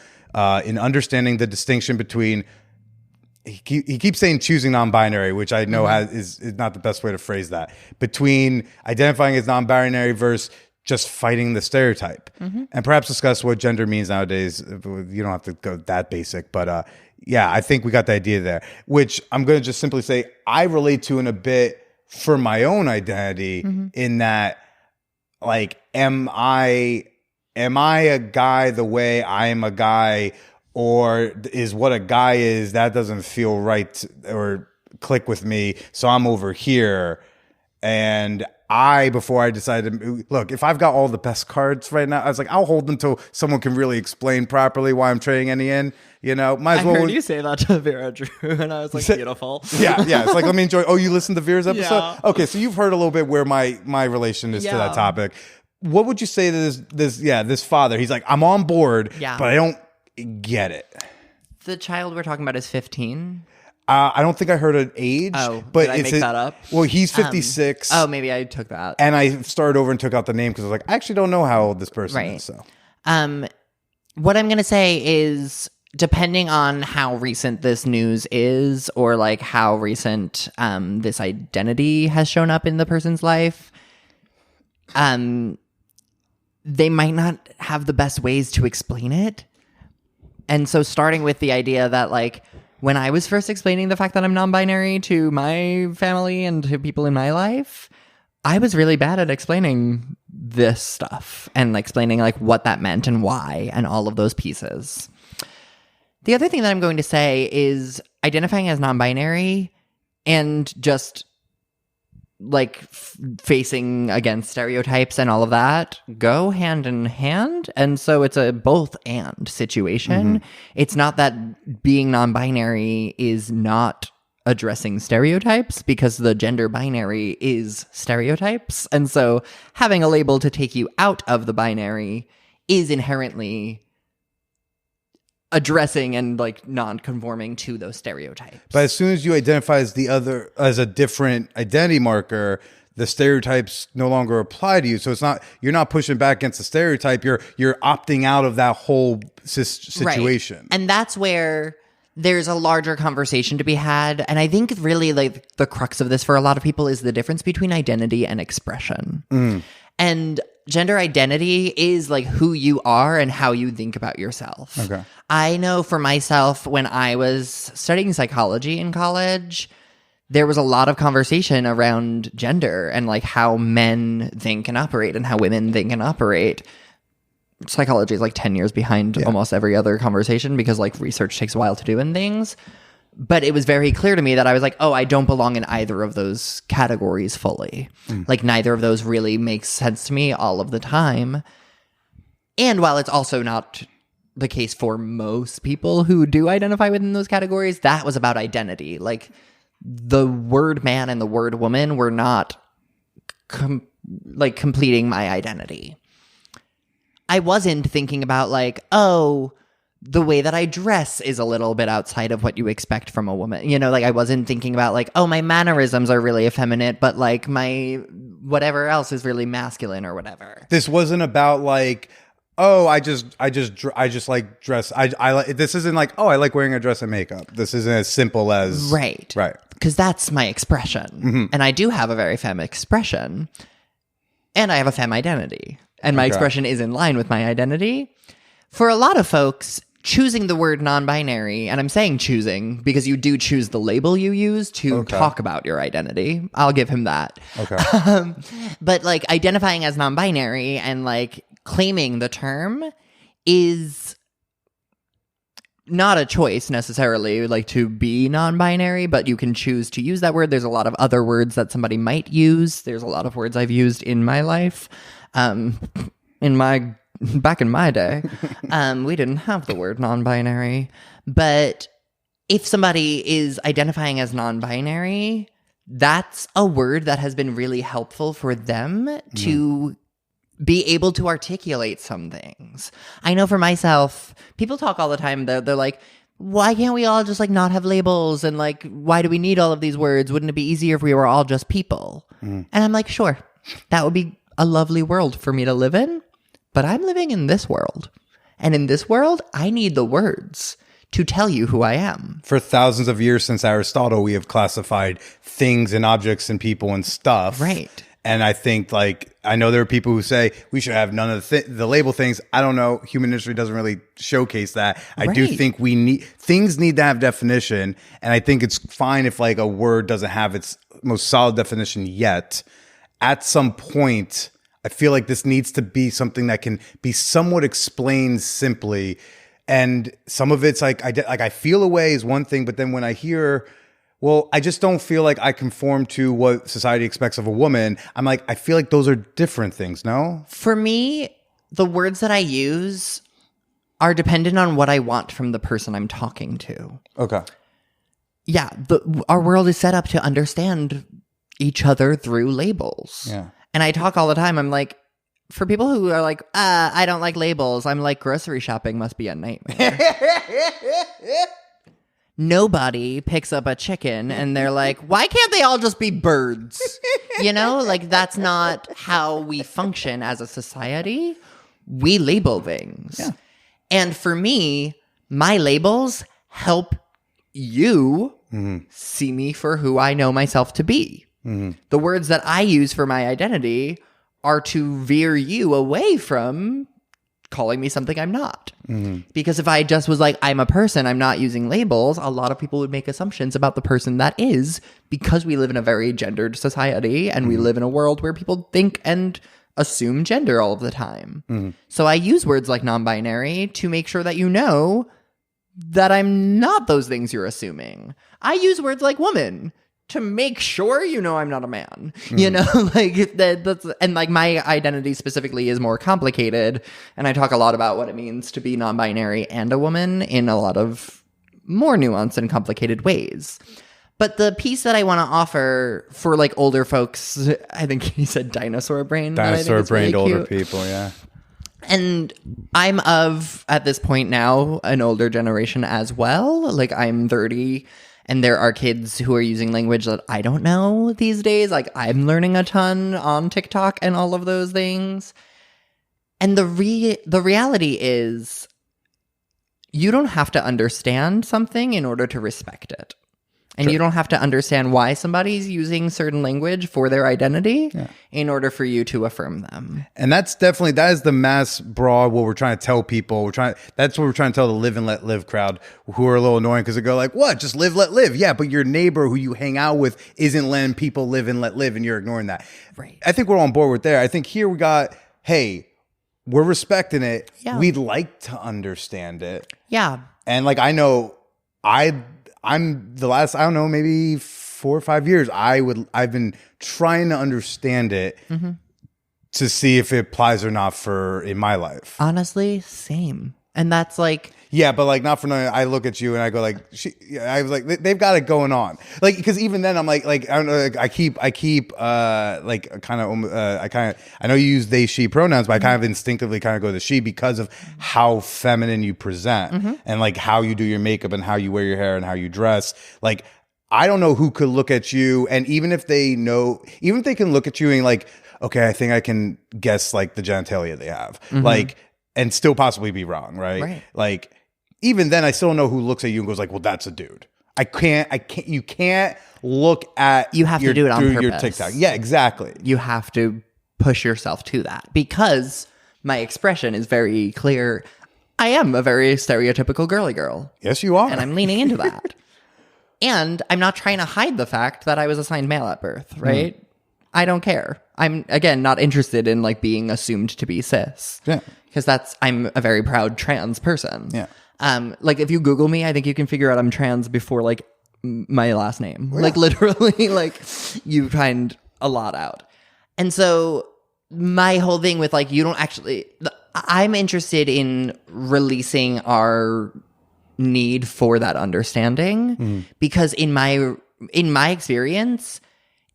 in understanding the distinction between, he keeps saying choosing non-binary, which I know is not the best way to phrase that, between identifying as non-binary versus just fighting the stereotype, and perhaps discuss what gender means nowadays. You don't have to go that basic, but yeah, I think we got the idea there, which I'm going to just simply say I relate to in a bit for my own identity in that, like, am I am I a guy the way I am a guy, or is what a guy is, that doesn't feel right or click with me, so I'm over here. And before I decided, look, if I've got all the best cards right now, I was like, I'll hold them till someone can really explain properly why I'm trading any in. You know, might as well. I heard you say that to Vera Drew, and I was like, beautiful. Yeah. It's like, let me enjoy. Oh, you listened to Vera's episode? Yeah. Okay, so you've heard a little bit where my relation is to that topic. What would you say to this father? He's like, I'm on board, but I don't get it. The child we're talking about is 15. I don't think I heard an age. Oh, but did I make that up? Well, he's 56. Maybe I took that. And I started over and took out the name because I was like, I actually don't know how old this person is. So, what I'm gonna say is, depending on how recent this news is, or like how recent this identity has shown up in the person's life, they might not have the best ways to explain it. And so starting with the idea that, like, when I was first explaining the fact that I'm non-binary to my family and to people in my life, I was really bad at explaining this stuff and explaining like what that meant and why and all of those pieces. The other thing that I'm going to say is identifying as non-binary and just like facing against stereotypes and all of that go hand in hand. And so it's a both and situation. It's not that being non-binary is not addressing stereotypes, because the gender binary is stereotypes. And so having a label to take you out of the binary is inherently addressing and like non-conforming to those stereotypes. But as soon as you identify as the other, as a different identity marker, the stereotypes no longer apply to you. So it's not, you're not pushing back against the stereotype. You're opting out of that whole situation. Right. And that's where there's a larger conversation to be had. And I think really like the crux of this for a lot of people is the difference between identity and expression. And gender identity is like who you are and how you think about yourself. Okay. I know for myself, when I was studying psychology in college, there was a lot of conversation around gender and like how men think and operate and how women think and operate. Psychology is like 10 years behind almost every other conversation because like research takes a while to do and things. But it was very clear to me that I was like, oh, I don't belong in either of those categories fully. Like neither of those really makes sense to me all of the time. And while it's also not the case for most people who do identify within those categories, that was about identity. Like the word man and the word woman were not completing my identity. I wasn't thinking about like, oh, the way that I dress is a little bit outside of what you expect from a woman. You know, like I wasn't thinking about like, oh, my mannerisms are really effeminate, but like my whatever else is really masculine or whatever. This wasn't about like, oh, I just like dress. I like, this isn't like, oh, I like wearing a dress and makeup. This isn't as simple as right. Because that's my expression. And I do have a very femme expression, and I have a femme identity, and my expression is in line with my identity. For a lot of folks, choosing the word non-binary, and I'm saying choosing because you do choose the label you use to talk about your identity. I'll give him that. But like identifying as non-binary and like claiming the term is not a choice necessarily, like to be non-binary, but you can choose to use that word. There's a lot of other words that somebody might use. There's a lot of words I've used in my life. Back in my day, we didn't have the word non-binary. But if somebody is identifying as non-binary, that's a word that has been really helpful for them to be able to articulate some things. I know for myself, people talk all the time. They're like, why can't we all just like not have labels? And like, why do we need all of these words? Wouldn't it be easier if we were all just people? And I'm like, sure, that would be a lovely world for me to live in. But I'm living in this world. And in this world, I need the words to tell you who I am. For thousands of years since Aristotle, we have classified things and objects and people and stuff. Right. And I think, like, I know there are people who say we should have none of the label things. I don't know. Human history doesn't really showcase that. I do think things need to have definition. And I think it's fine if, like, a word doesn't have its most solid definition yet. At some point, I feel like this needs to be something that can be somewhat explained simply. And some of it's like I feel a way is one thing, but then when I hear, well, I just don't feel like I conform to what society expects of a woman, I'm like, I feel like those are different things, no? For me, the words that I use are dependent on what I want from the person I'm talking to. Okay. Yeah, our world is set up to understand each other through labels. Yeah. And I talk all the time. I'm like, for people who are like, I don't like labels, I'm like, grocery shopping must be a nightmare. Nobody picks up a chicken and they're like, why can't they all just be birds? You know, like that's not how we function as a society. We label things. Yeah. And for me, my labels help you see me for who I know myself to be. The words that I use for my identity are to veer you away from calling me something I'm not. Because if I just was like, I'm a person, I'm not using labels, a lot of people would make assumptions about the person that is, because we live in a very gendered society and we live in a world where people think and assume gender all of the time. So I use words like non-binary to make sure that you know that I'm not those things you're assuming. I use words like woman to make sure you know I'm not a man. You know, like that's, and like my identity specifically is more complicated, and I talk a lot about what it means to be non-binary and a woman in a lot of more nuanced and complicated ways. But the piece that I want to offer for like older folks, I think he said dinosaur brain. Dinosaur-brained really older people, yeah. And I'm of, at this point now, an older generation as well. Like I'm 30 and there are kids who are using language that I don't know these days. Like I'm learning a ton on TikTok and all of those things. And the reality is you don't have to understand something in order to respect it. And you don't have to understand why somebody's using certain language for their identity in order for you to affirm them. And that is the mass broad, what we're trying to tell people. That's what we're trying to tell the live and let live crowd, who are a little annoying because they go like, what? Just live, let live. Yeah, but your neighbor who you hang out with isn't letting people live and let live, and you're ignoring that. Right. I think we're on board with there. I think here we got, hey, we're respecting it. Yeah. We'd like to understand it. Yeah. And like, I know I'm the last, I don't know, maybe 4 or 5 years, I've been trying to understand it to see if it applies or not in my life. Honestly, same. And that's like, yeah, but like not for nothing. I look at you and I go like, I was like, they've got it going on. Like, because even then I'm like I don't know. Like, I keep I know you use they, she pronouns, but I kind of instinctively kind of go to she because of how feminine you present and like how you do your makeup and how you wear your hair and how you dress. Like, I don't know who could look at you, and even if they can look at you and like, okay, I think I can guess like the genitalia they have, like, and still possibly be wrong, right? Like, even then, I still don't know who looks at you and goes like, well, that's a dude. You can't look at you have to do it on purpose. Your TikTok. Yeah, exactly. You have to push yourself to that because my expression is very clear. I am a very stereotypical girly girl. Yes, you are. And I'm leaning into that. And I'm not trying to hide the fact that I was assigned male at birth, right? I don't care. I'm, again, not interested in like being assumed to be cis. Yeah. Because I'm a very proud trans person. Yeah. Like if you Google me, I think you can figure out I'm trans before like my last name. Yeah. Like literally, like you find a lot out. And so my whole thing with like, I'm interested in releasing our need for that understanding because in my experience,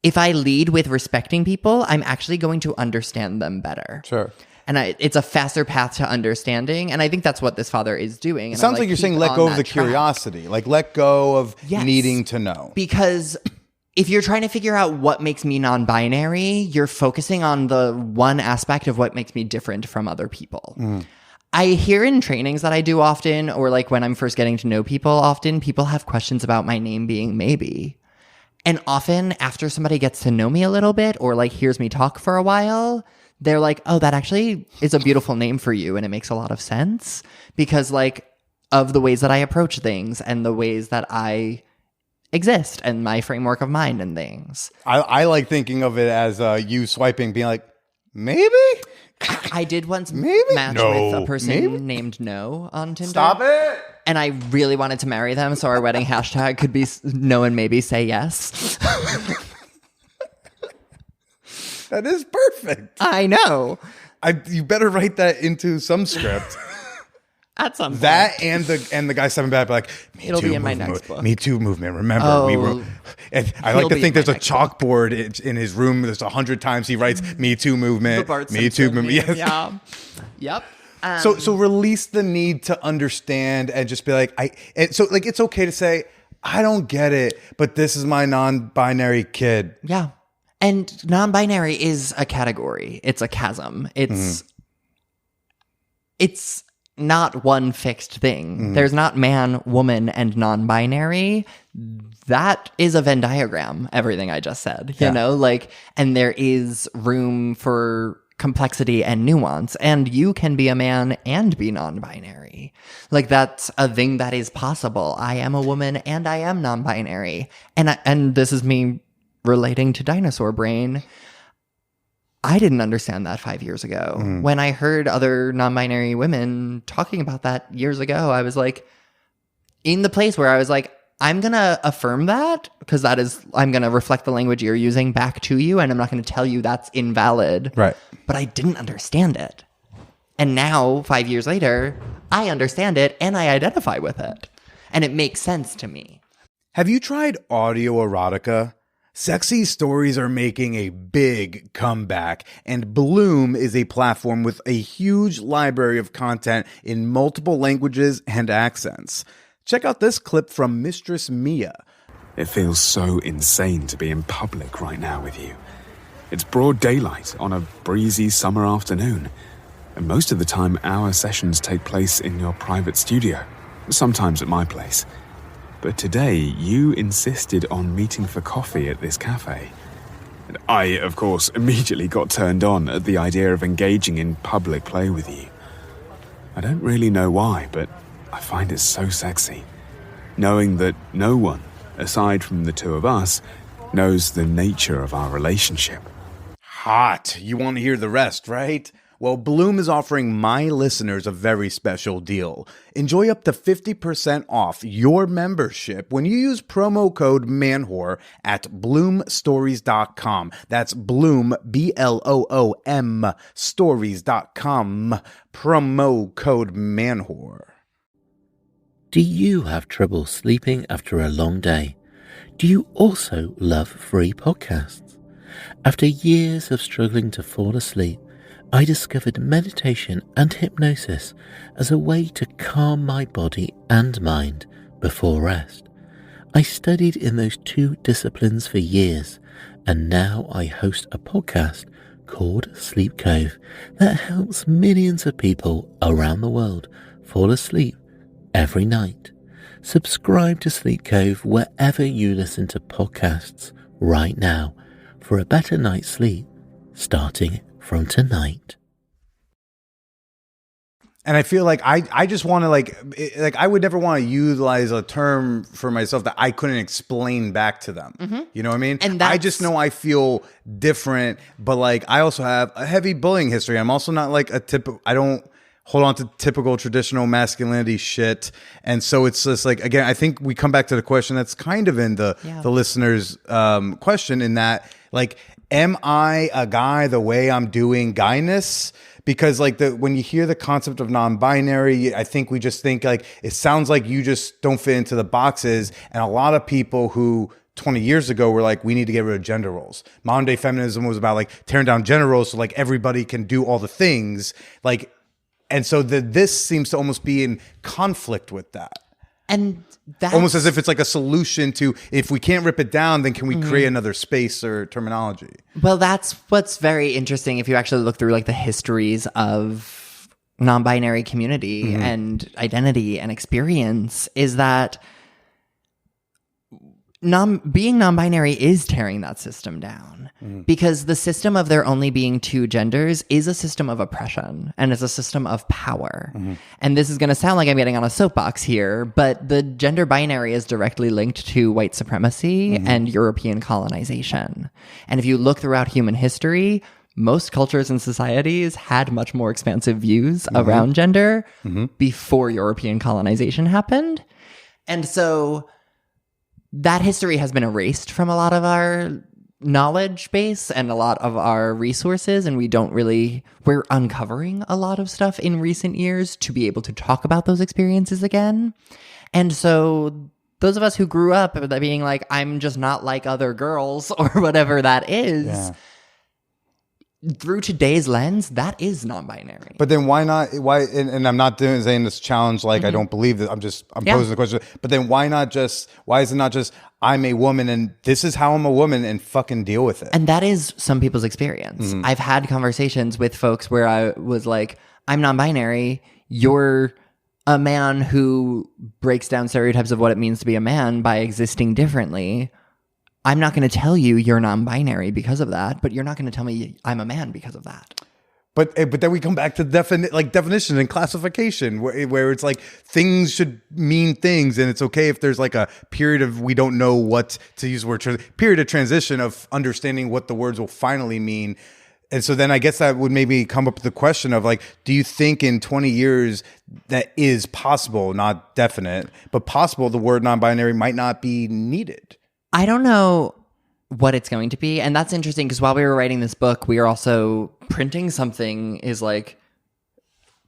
if I lead with respecting people, I'm actually going to understand them better. Sure. And it's a faster path to understanding. And I think that's what this father is doing. It sounds like you're saying let go of the curiosity. Like let go of needing to know. Because if you're trying to figure out what makes me non-binary, you're focusing on the one aspect of what makes me different from other people. I hear in trainings that I do often, or like when I'm first getting to know people often, people have questions about my name being maybe. And often after somebody gets to know me a little bit or like hears me talk for a while, they're like, oh, that actually is a beautiful name for you. And it makes a lot of sense because like of the ways that I approach things and the ways that I exist and my framework of mind and things. I like thinking of it as you swiping, being like, Maybe? I did once Maybe? match No. with a person Maybe? named No on Tinder. Stop it! And I really wanted to marry them, so our wedding hashtag could be no and maybe say yes. That is perfect. I know. You better write that into some script. At some point. That and the guy stepping back like, It'll be in my next book. Me Too movement. Remember, we were. And I like to think there's a chalkboard in his room. There's 100 times he writes Me Too movement. Me Too movement. Yes. Yeah. Yep. So release the need to understand and just be like, it's okay to say, I don't get it, but this is my non-binary kid. Yeah. And non-binary is a category. It's a chasm. It's not one fixed thing. There's not man, woman, and non-binary. That is a Venn diagram, everything I just said. You know, and there is room for complexity and nuance. And you can be a man and be non-binary. That's a thing that is possible. I am a woman and I am non-binary. And this is me relating to dinosaur brain. I didn't understand that 5 years ago. When I heard other non-binary women talking about that years ago, I was in the place where I was I'm going to affirm that because I'm going to reflect the language you're using back to you. And I'm not going to tell you that's invalid. Right. But I didn't understand it. And now 5 years later, I understand it and I identify with it. And it makes sense to me. Have you tried audio erotica? Sexy stories are making a big comeback, and Bloom is a platform with a huge library of content in multiple languages and accents. Check out this clip from Mistress Mia. It feels so insane to be in public right now with you. It's broad daylight on a breezy summer afternoon, and most of the time our sessions take place in your private studio, sometimes at my place. But today, you insisted on meeting for coffee at this cafe. And I, of course, immediately got turned on at the idea of engaging in public play with you. I don't really know why, but I find it so sexy. Knowing that no one, aside from the two of us, knows the nature of our relationship. Hot. You want to hear the rest, right? Well, Bloom is offering my listeners a very special deal. Enjoy up to 50% off your membership when you use promo code MANWHORE at bloomstories.com. That's Bloom, BLOOM, stories.com. Promo code MANWHORE. Do you have trouble sleeping after a long day? Do you also love free podcasts? After years of struggling to fall asleep, I discovered meditation and hypnosis as a way to calm my body and mind before rest. I studied in those two disciplines for years, and now I host a podcast called Sleep Cove that helps millions of people around the world fall asleep every night. Subscribe to Sleep Cove wherever you listen to podcasts right now for a better night's sleep starting from tonight. And I feel like I just want to I would never want to utilize a term for myself that I couldn't explain back to them. You know what I mean? And I just know I feel different, but I also have a heavy bullying history. I'm also not I don't hold on to typical traditional masculinity shit. And so it's just again, I think we come back to the question that's kind of in the listener's question in that am I a guy the way I'm doing guyness? Because when you hear the concept of non-binary, I think we just think it sounds like you just don't fit into the boxes. And a lot of people who 20 years ago were we need to get rid of gender roles. Modern day feminism was about tearing down gender roles so everybody can do all the things. And so this seems to almost be in conflict with that. And that's almost as if it's a solution to, if we can't rip it down, then can we create another space or terminology? Well, that's what's very interesting if you actually look through the histories of non-binary community and identity and experience, is that being non-binary is tearing that system down. Because the system of there only being two genders is a system of oppression and it's a system of power. And this is going to sound like I'm getting on a soapbox here, but the gender binary is directly linked to white supremacy and European colonization. And if you look throughout human history, most cultures and societies had much more expansive views around gender before European colonization happened. And so that history has been erased from a lot of our knowledge base and a lot of our resources, and we're uncovering a lot of stuff in recent years to be able to talk about those experiences again. And so those of us who grew up being like, I'm just not like other girls or whatever that is, through today's lens, that is non-binary. But then why not? Why? And I'm not saying this challenge like I don't believe that. I'm posing the question. But then why is it not just I'm a woman and this is how I'm a woman and fucking deal with it? And that is some people's experience. I've had conversations with folks where I was like, I'm non-binary. You're a man who breaks down stereotypes of what it means to be a man by existing differently. I'm not going to tell you you're non-binary because of that, but you're not going to tell me I'm a man because of that. But then we come back to definition and classification, where it's like things should mean things, and it's okay if there's like a period of we don't know what to use the word period of transition of understanding what the words will finally mean. And so then I guess that would maybe come up with the question of like, do you think in 20 years that is possible, not definite, but possible, the word non-binary might not be needed? I don't know what it's going to be. And that's interesting because while we were writing this book, we are also printing something is like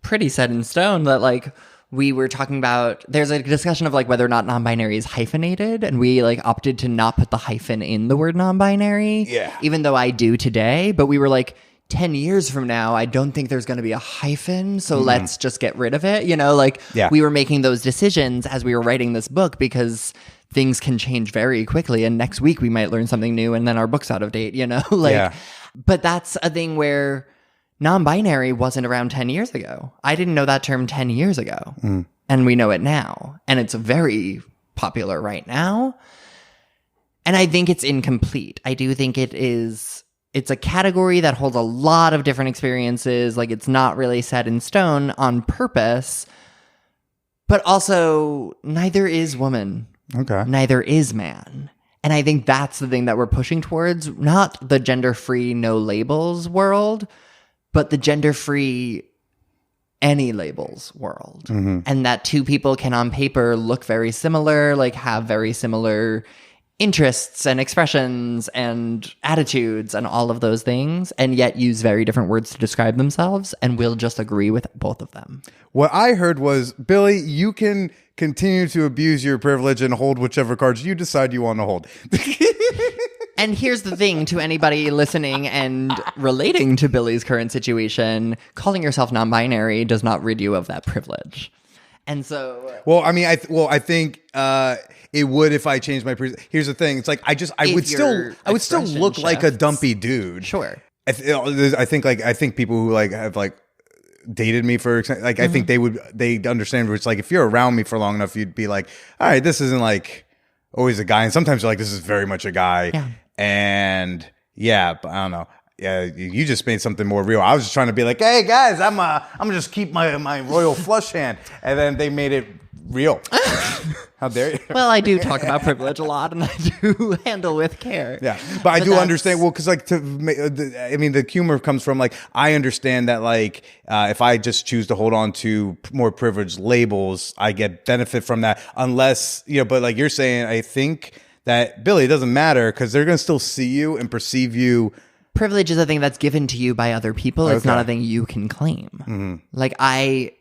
pretty set in stone that like we were talking about. There's a discussion of like whether or not non-binary is hyphenated. And we like opted to not put the hyphen in the word non-binary. Yeah. Even though I do today. But we were like, 10 years from now, I don't think there's going to be a hyphen. So let's just get rid of it. You know, like we were making those decisions as we were writing this book because things can change very quickly. And next week we might learn something new and then our book's out of date, you know? But that's a thing where non-binary wasn't around 10 years ago. I didn't know that term 10 years ago. And we know it now. And it's very popular right now. And I think it's incomplete. I do think it's a category that holds a lot of different experiences. Like it's not really set in stone on purpose, but also neither is woman. Okay. Neither is man. And I think that's the thing that we're pushing towards, not the gender-free, no labels world, but the gender-free, any labels world. And that two people can on paper look very similar, like have very similar interests and expressions and attitudes and all of those things, and yet use very different words to describe themselves, and we'll just agree with both of them. What I heard was, Billy, you can continue to abuse your privilege and hold whichever cards you decide you want to hold. And here's the thing to anybody listening and relating to Billy's current situation, calling yourself non-binary does not rid you of that privilege. And so, well, I mean, I think it would if I changed my. Here's the thing: it's like I would still look like a dumpy dude. Sure. I think people who like have like dated me for like I think they understand where it's like if you're around me for long enough, you'd be like, all right, this isn't like always a guy, and sometimes you're like, this is very much a guy, and but I don't know. Yeah, you just made something more real. I was just trying to be like, hey guys, I'm gonna just keep my royal flush hand, and then they made it real. How dare you? Well, I do talk about privilege a lot, and I do handle with care. Yeah, but I do understand. Well, because like the humor comes from like I understand that like if I just choose to hold on to more privileged labels, I get benefit from that. Unless but like you're saying, I think that Billy, it doesn't matter because they're gonna still see you and perceive you. Privilege is a thing that's given to you by other people. It's not a thing you can claim. Like I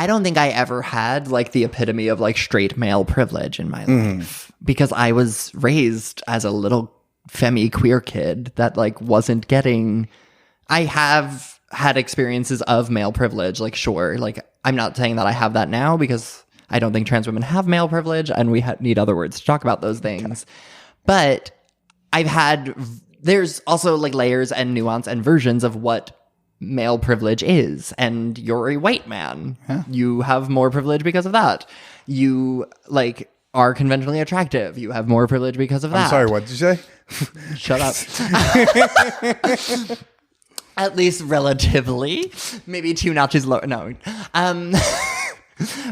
don't think I ever had like the epitome of like straight male privilege in my life because I was raised as a little femi queer kid that like wasn't getting. I have had experiences of male privilege, like sure, like I'm not saying that I have that now because I don't think trans women have male privilege, and we need other words to talk about those things. But I've had. There's also like layers and nuance and versions of what male privilege is. And you're a white man. Yeah. You have more privilege because of that. You like are conventionally attractive. You have more privilege because of that. I'm sorry, what did you say? Shut up. At least relatively. Maybe 2 notches lower. No.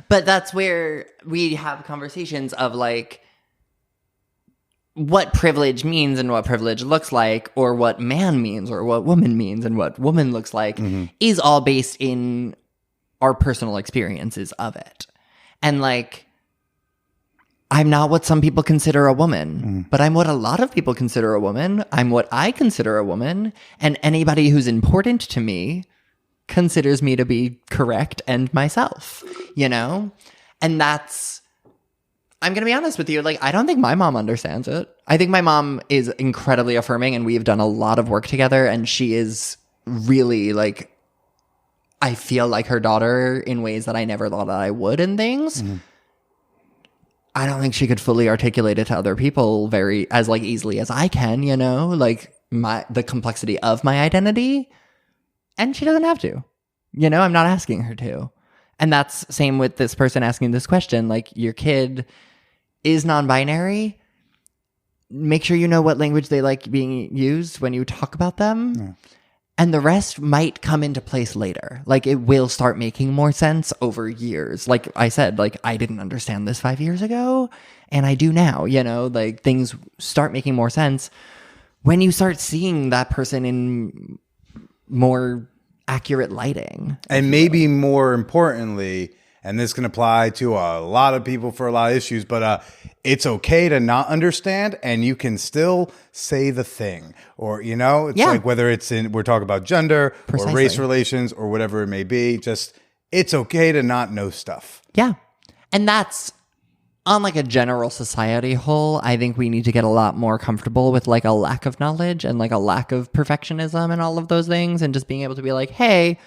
But that's where we have conversations of like, what privilege means and what privilege looks like, or what man means or what woman means and what woman looks like, is all based in our personal experiences of it. And like, I'm not what some people consider a woman, but I'm what a lot of people consider a woman. I'm what I consider a woman. And anybody who's important to me considers me to be correct and myself, you know? And that's, I'm going to be honest with you, like, I don't think my mom understands it. I think my mom is incredibly affirming, and we've done a lot of work together, and she is really, like, I feel like her daughter in ways that I never thought that I would in things. I don't think she could fully articulate it to other people as like easily as I can, you know, like the complexity of my identity. And she doesn't have to, you know, I'm not asking her to. And that's same with this person asking this question. Like, your kid is non-binary. Make sure you know what language they like being used when you talk about them. Yeah. And the rest might come into place later. Like, it will start making more sense over years. Like I said, like, I didn't understand this 5 years ago, and I do now, you know? Like, things start making more sense when you start seeing that person in more accurate lighting. And maybe more importantly, and this can apply to a lot of people for a lot of issues, but it's okay to not understand, and you can still say the thing. Or, you know, it's like whether it's we're talking about gender or race relations or whatever it may be, just it's okay to not know stuff. Yeah. And that's on like a general society whole. I think we need to get a lot more comfortable with like a lack of knowledge and like a lack of perfectionism and all of those things, and just being able to be like, hey,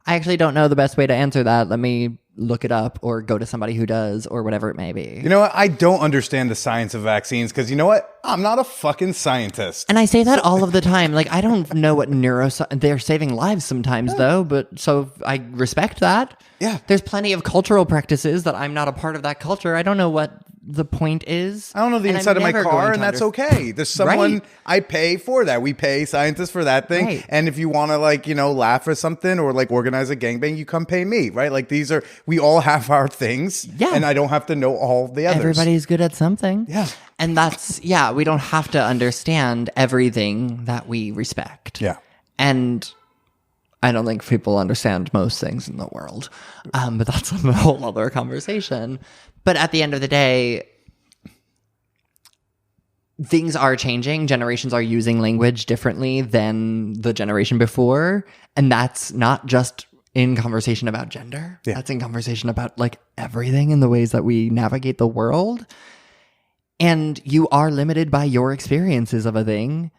I actually don't know the best way to answer that. Let me look it up or go to somebody who does, or whatever it may be. You know what? I don't understand the science of vaccines because, you know what? I'm not a fucking scientist. And I say that all of the time. Like, I don't know what they're saving lives sometimes, though, but so I respect that. Yeah. There's plenty of cultural practices that I'm not a part of that culture. I don't know what the point is. I don't know the inside of my car, and that's okay. There's someone I pay for that. We pay scientists for that thing. Right. And if you want to, like, you know, laugh or something or like organize a gangbang, you come pay me, right? Like, we all have our things. Yeah. And I don't have to know all the others. Everybody's good at something. Yeah. And that's, we don't have to understand everything that we respect. Yeah. And I don't think people understand most things in the world. But that's a whole other conversation. But at the end of the day, things are changing. Generations are using language differently than the generation before. And that's not just in conversation about gender. Yeah. That's in conversation about like everything in the ways that we navigate the world. And you are limited by your experiences of a thing.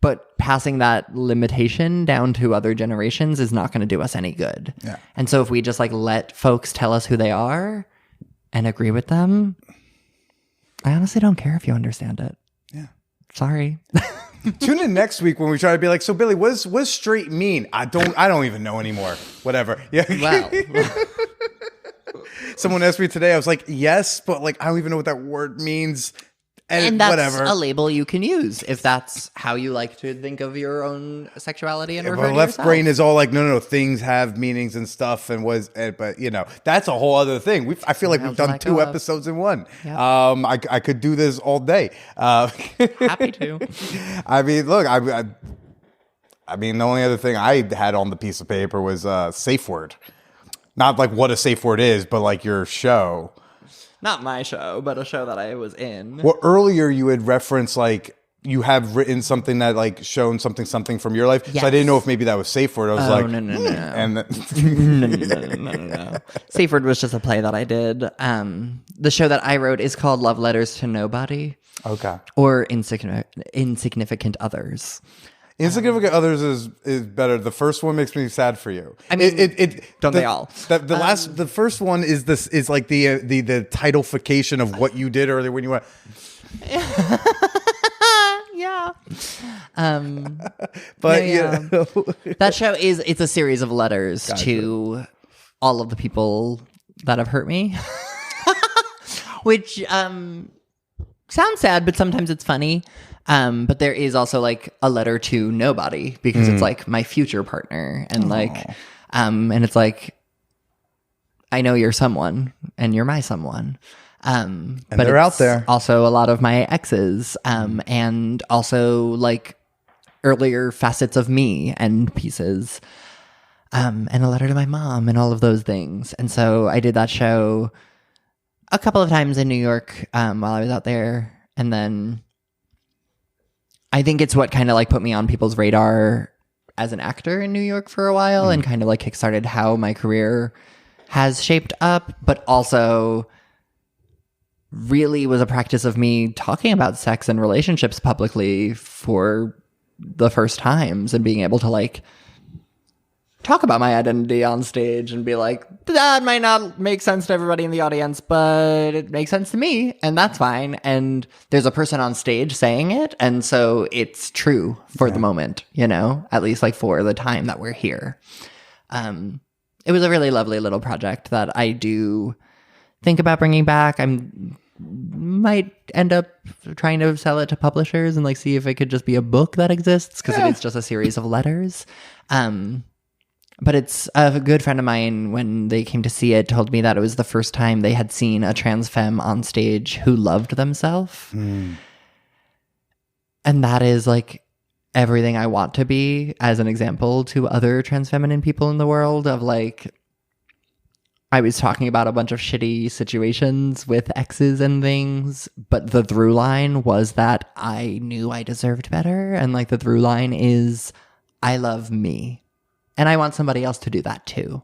But passing that limitation down to other generations is not going to do us any good. Yeah. And so if we just like let folks tell us who they are and agree with them, I honestly don't care if you understand it. Yeah. Sorry. Tune in next week when we try to be like, so Billy, what does straight mean? I don't even know anymore. Whatever. Yeah. Well. Someone asked me today, I was like, yes, but like I don't even know what that word means. And that's whatever. a label you can use if that's how you like to think of your own sexuality and refer to my left yourself. brain is all like, no, things have meanings and stuff, and but you know, that's a whole other thing. I feel like we've done 2 episodes in one. Yep. I could do this all day. Happy to. I mean, look, I mean, the only other thing I had on the piece of paper was safe word. Not like what a safe word is, but like your show. Not my show, but a show that I was in. Well, earlier you had referenced like you have written something that like shown something from your life. Yes. So I didn't know if maybe that was safe word. I was like, no. And no. Safe word was just a play that I did. The show that I wrote is called Love Letters to Nobody. Okay. Or Insignificant Others. Insignificant Others is better. The first one makes me sad for you. I mean, they all? The first one is like the titleification of what you did earlier when you went. Yeah. But yeah. That show it's a series of letters to all of the people that have hurt me. Which sounds sad, but sometimes it's funny. But there is also like a letter to nobody because it's like my future partner and and it's like, I know you're someone and you're my someone. And but they're out it's there. Also a lot of my exes, and also like earlier facets of me and pieces, and a letter to my mom and all of those things. And so I did that show a couple of times in New York while I was out there. And then I think it's what kind of like put me on people's radar as an actor in New York for a while and kind of like kickstarted how my career has shaped up, but also really was a practice of me talking about sex and relationships publicly for the first times and being able to like talk about my identity on stage and be like, that might not make sense to everybody in the audience, but it makes sense to me, and that's fine. And there's a person on stage saying it, and so it's true for the moment, you know, at least like for the time that we're here. It was a really lovely little project that I do think about bringing back. Might end up trying to sell it to publishers and like see if it could just be a book that exists, because it is just a series of letters. But it's a good friend of mine, when they came to see it, told me that it was the first time they had seen a trans femme on stage who loved themselves. And that is like everything I want to be as an example to other trans feminine people in the world. Of like, I was talking about a bunch of shitty situations with exes and things, but the through line was that I knew I deserved better. And like the through line is, I love me. And I want somebody else to do that too.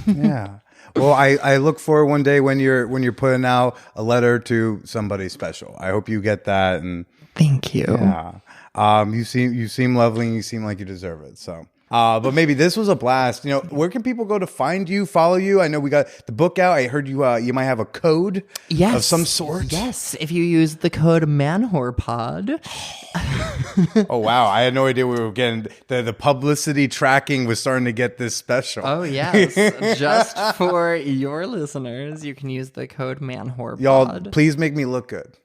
Yeah. Well, I look forward one day when you're putting out a letter to somebody special. I hope you get that. And thank you. Yeah. You seem lovely, and you seem like you deserve it. So. But maybe this was a blast. You know, where can people go to find you, follow you? I know we got the book out. I heard you might have a code of some sort. Yes, if you use the code manwhorepod. Oh, wow. I had no idea we were getting the publicity tracking was starting to get this special. Oh, yes. Just for your listeners, you can use the code manwhorepod. Y'all, please make me look good.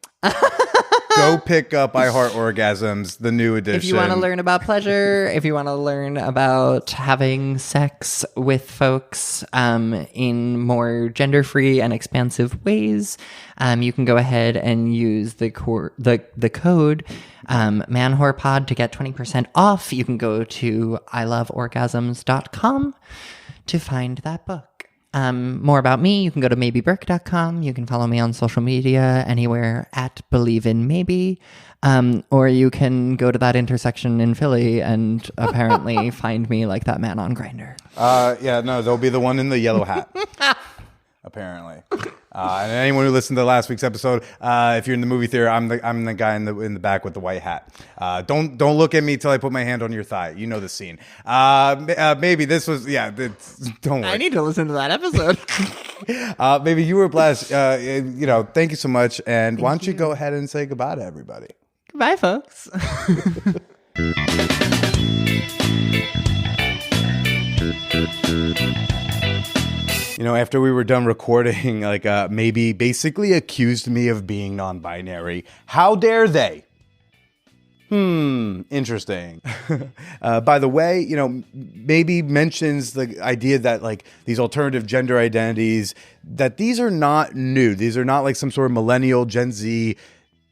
Go pick up I Heart Orgasms, the new edition. If you want to learn about pleasure, if you want to learn about having sex with folks in more gender-free and expansive ways, you can go ahead and use the code manwhorepod to get 20% off. You can go to iloveorgasms.com to find that book. More about me, you can go to maybeburke.com. You can follow me on social media anywhere at BelieveInMaybe. Or you can go to that intersection in Philly and apparently find me like that man on Grindr. Yeah, no, there'll be the one in the yellow hat. Apparently. And anyone who listened to last week's episode, if you're in the movie theater, I'm the guy in the back with the white hat. Don't look at me till I put my hand on your thigh. You know the scene. Maybe this was don't worry. I need to listen to that episode. Maybe you were a blast. Thank you so much. And why don't you go ahead and say goodbye to everybody? Goodbye, folks. You know, after we were done recording, maybe basically accused me of being non-binary. How dare they? Interesting. By the way, maybe mentions the idea that these alternative gender identities, that these are not new. These are not like some sort of millennial Gen Z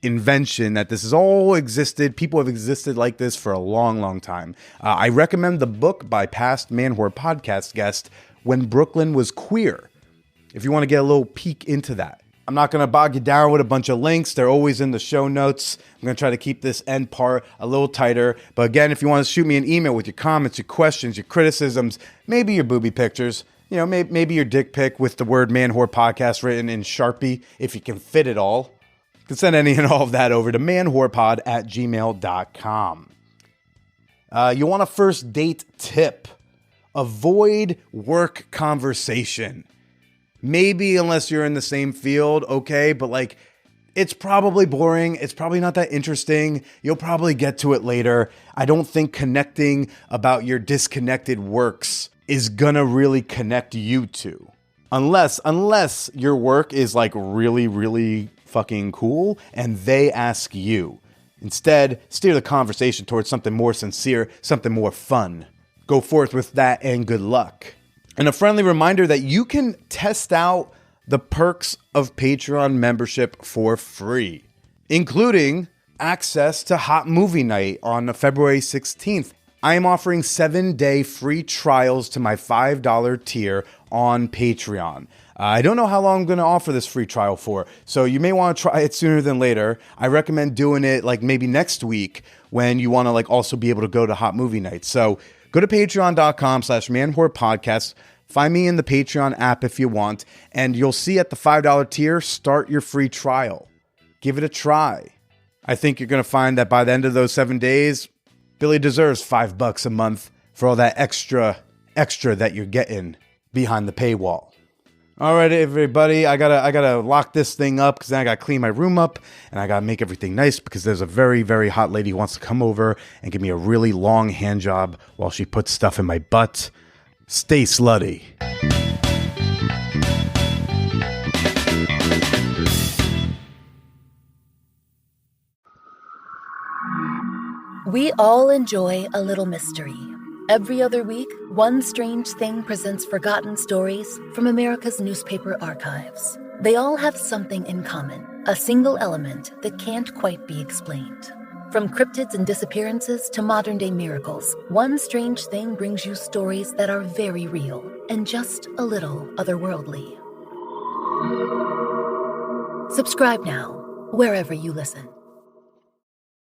invention, that this has all existed. People have existed like this for a long, long time. I recommend the book by past Man-Whore podcast guest, When Brooklyn Was Queer, if you want to get a little peek into that. I'm not going to bog you down with a bunch of links. They're always in the show notes. I'm going to try to keep this end part a little tighter. But again, if you want to shoot me an email with your comments, your questions, your criticisms, maybe your booby pictures, maybe your dick pic with the word Man-Whore Podcast written in Sharpie, if you can fit it all, you can send any and all of that over to manwhorepod@gmail.com. You want a first date tip? Avoid work conversation. Maybe unless you're in the same field, okay, but it's probably boring. It's probably not that interesting. You'll probably get to it later. I don't think connecting about your disconnected works is gonna really connect you two. Unless your work is really, really fucking cool and they ask you. Instead, steer the conversation towards something more sincere, something more fun. Go forth with that and good luck. And a friendly reminder that you can test out the perks of Patreon membership for free, including access to Hot Movie Night on February 16th. I am offering 7-day free trials to my $5 tier on Patreon. I don't know how long I'm going to offer this free trial for, so you may want to try it sooner than later. I recommend doing it like maybe next week when you want to like also be able to go to Hot Movie Night. So go to patreon.com/manwhorepodcast. Find me in the Patreon app if you want, and you'll see at the $5 tier, start your free trial. Give it a try. I think you're going to find that by the end of those 7 days, Billy deserves $5 a month for all that extra that you're getting behind the paywall. All right, everybody, I gotta lock this thing up because then I gotta clean my room up and I gotta make everything nice because there's a very, very hot lady who wants to come over and give me a really long hand job while she puts stuff in my butt. Stay slutty. We all enjoy a little mystery. Every other week, One Strange Thing presents forgotten stories from America's newspaper archives. They all have something in common, a single element that can't quite be explained. From cryptids and disappearances to modern-day miracles, One Strange Thing brings you stories that are very real and just a little otherworldly. Subscribe now, wherever you listen.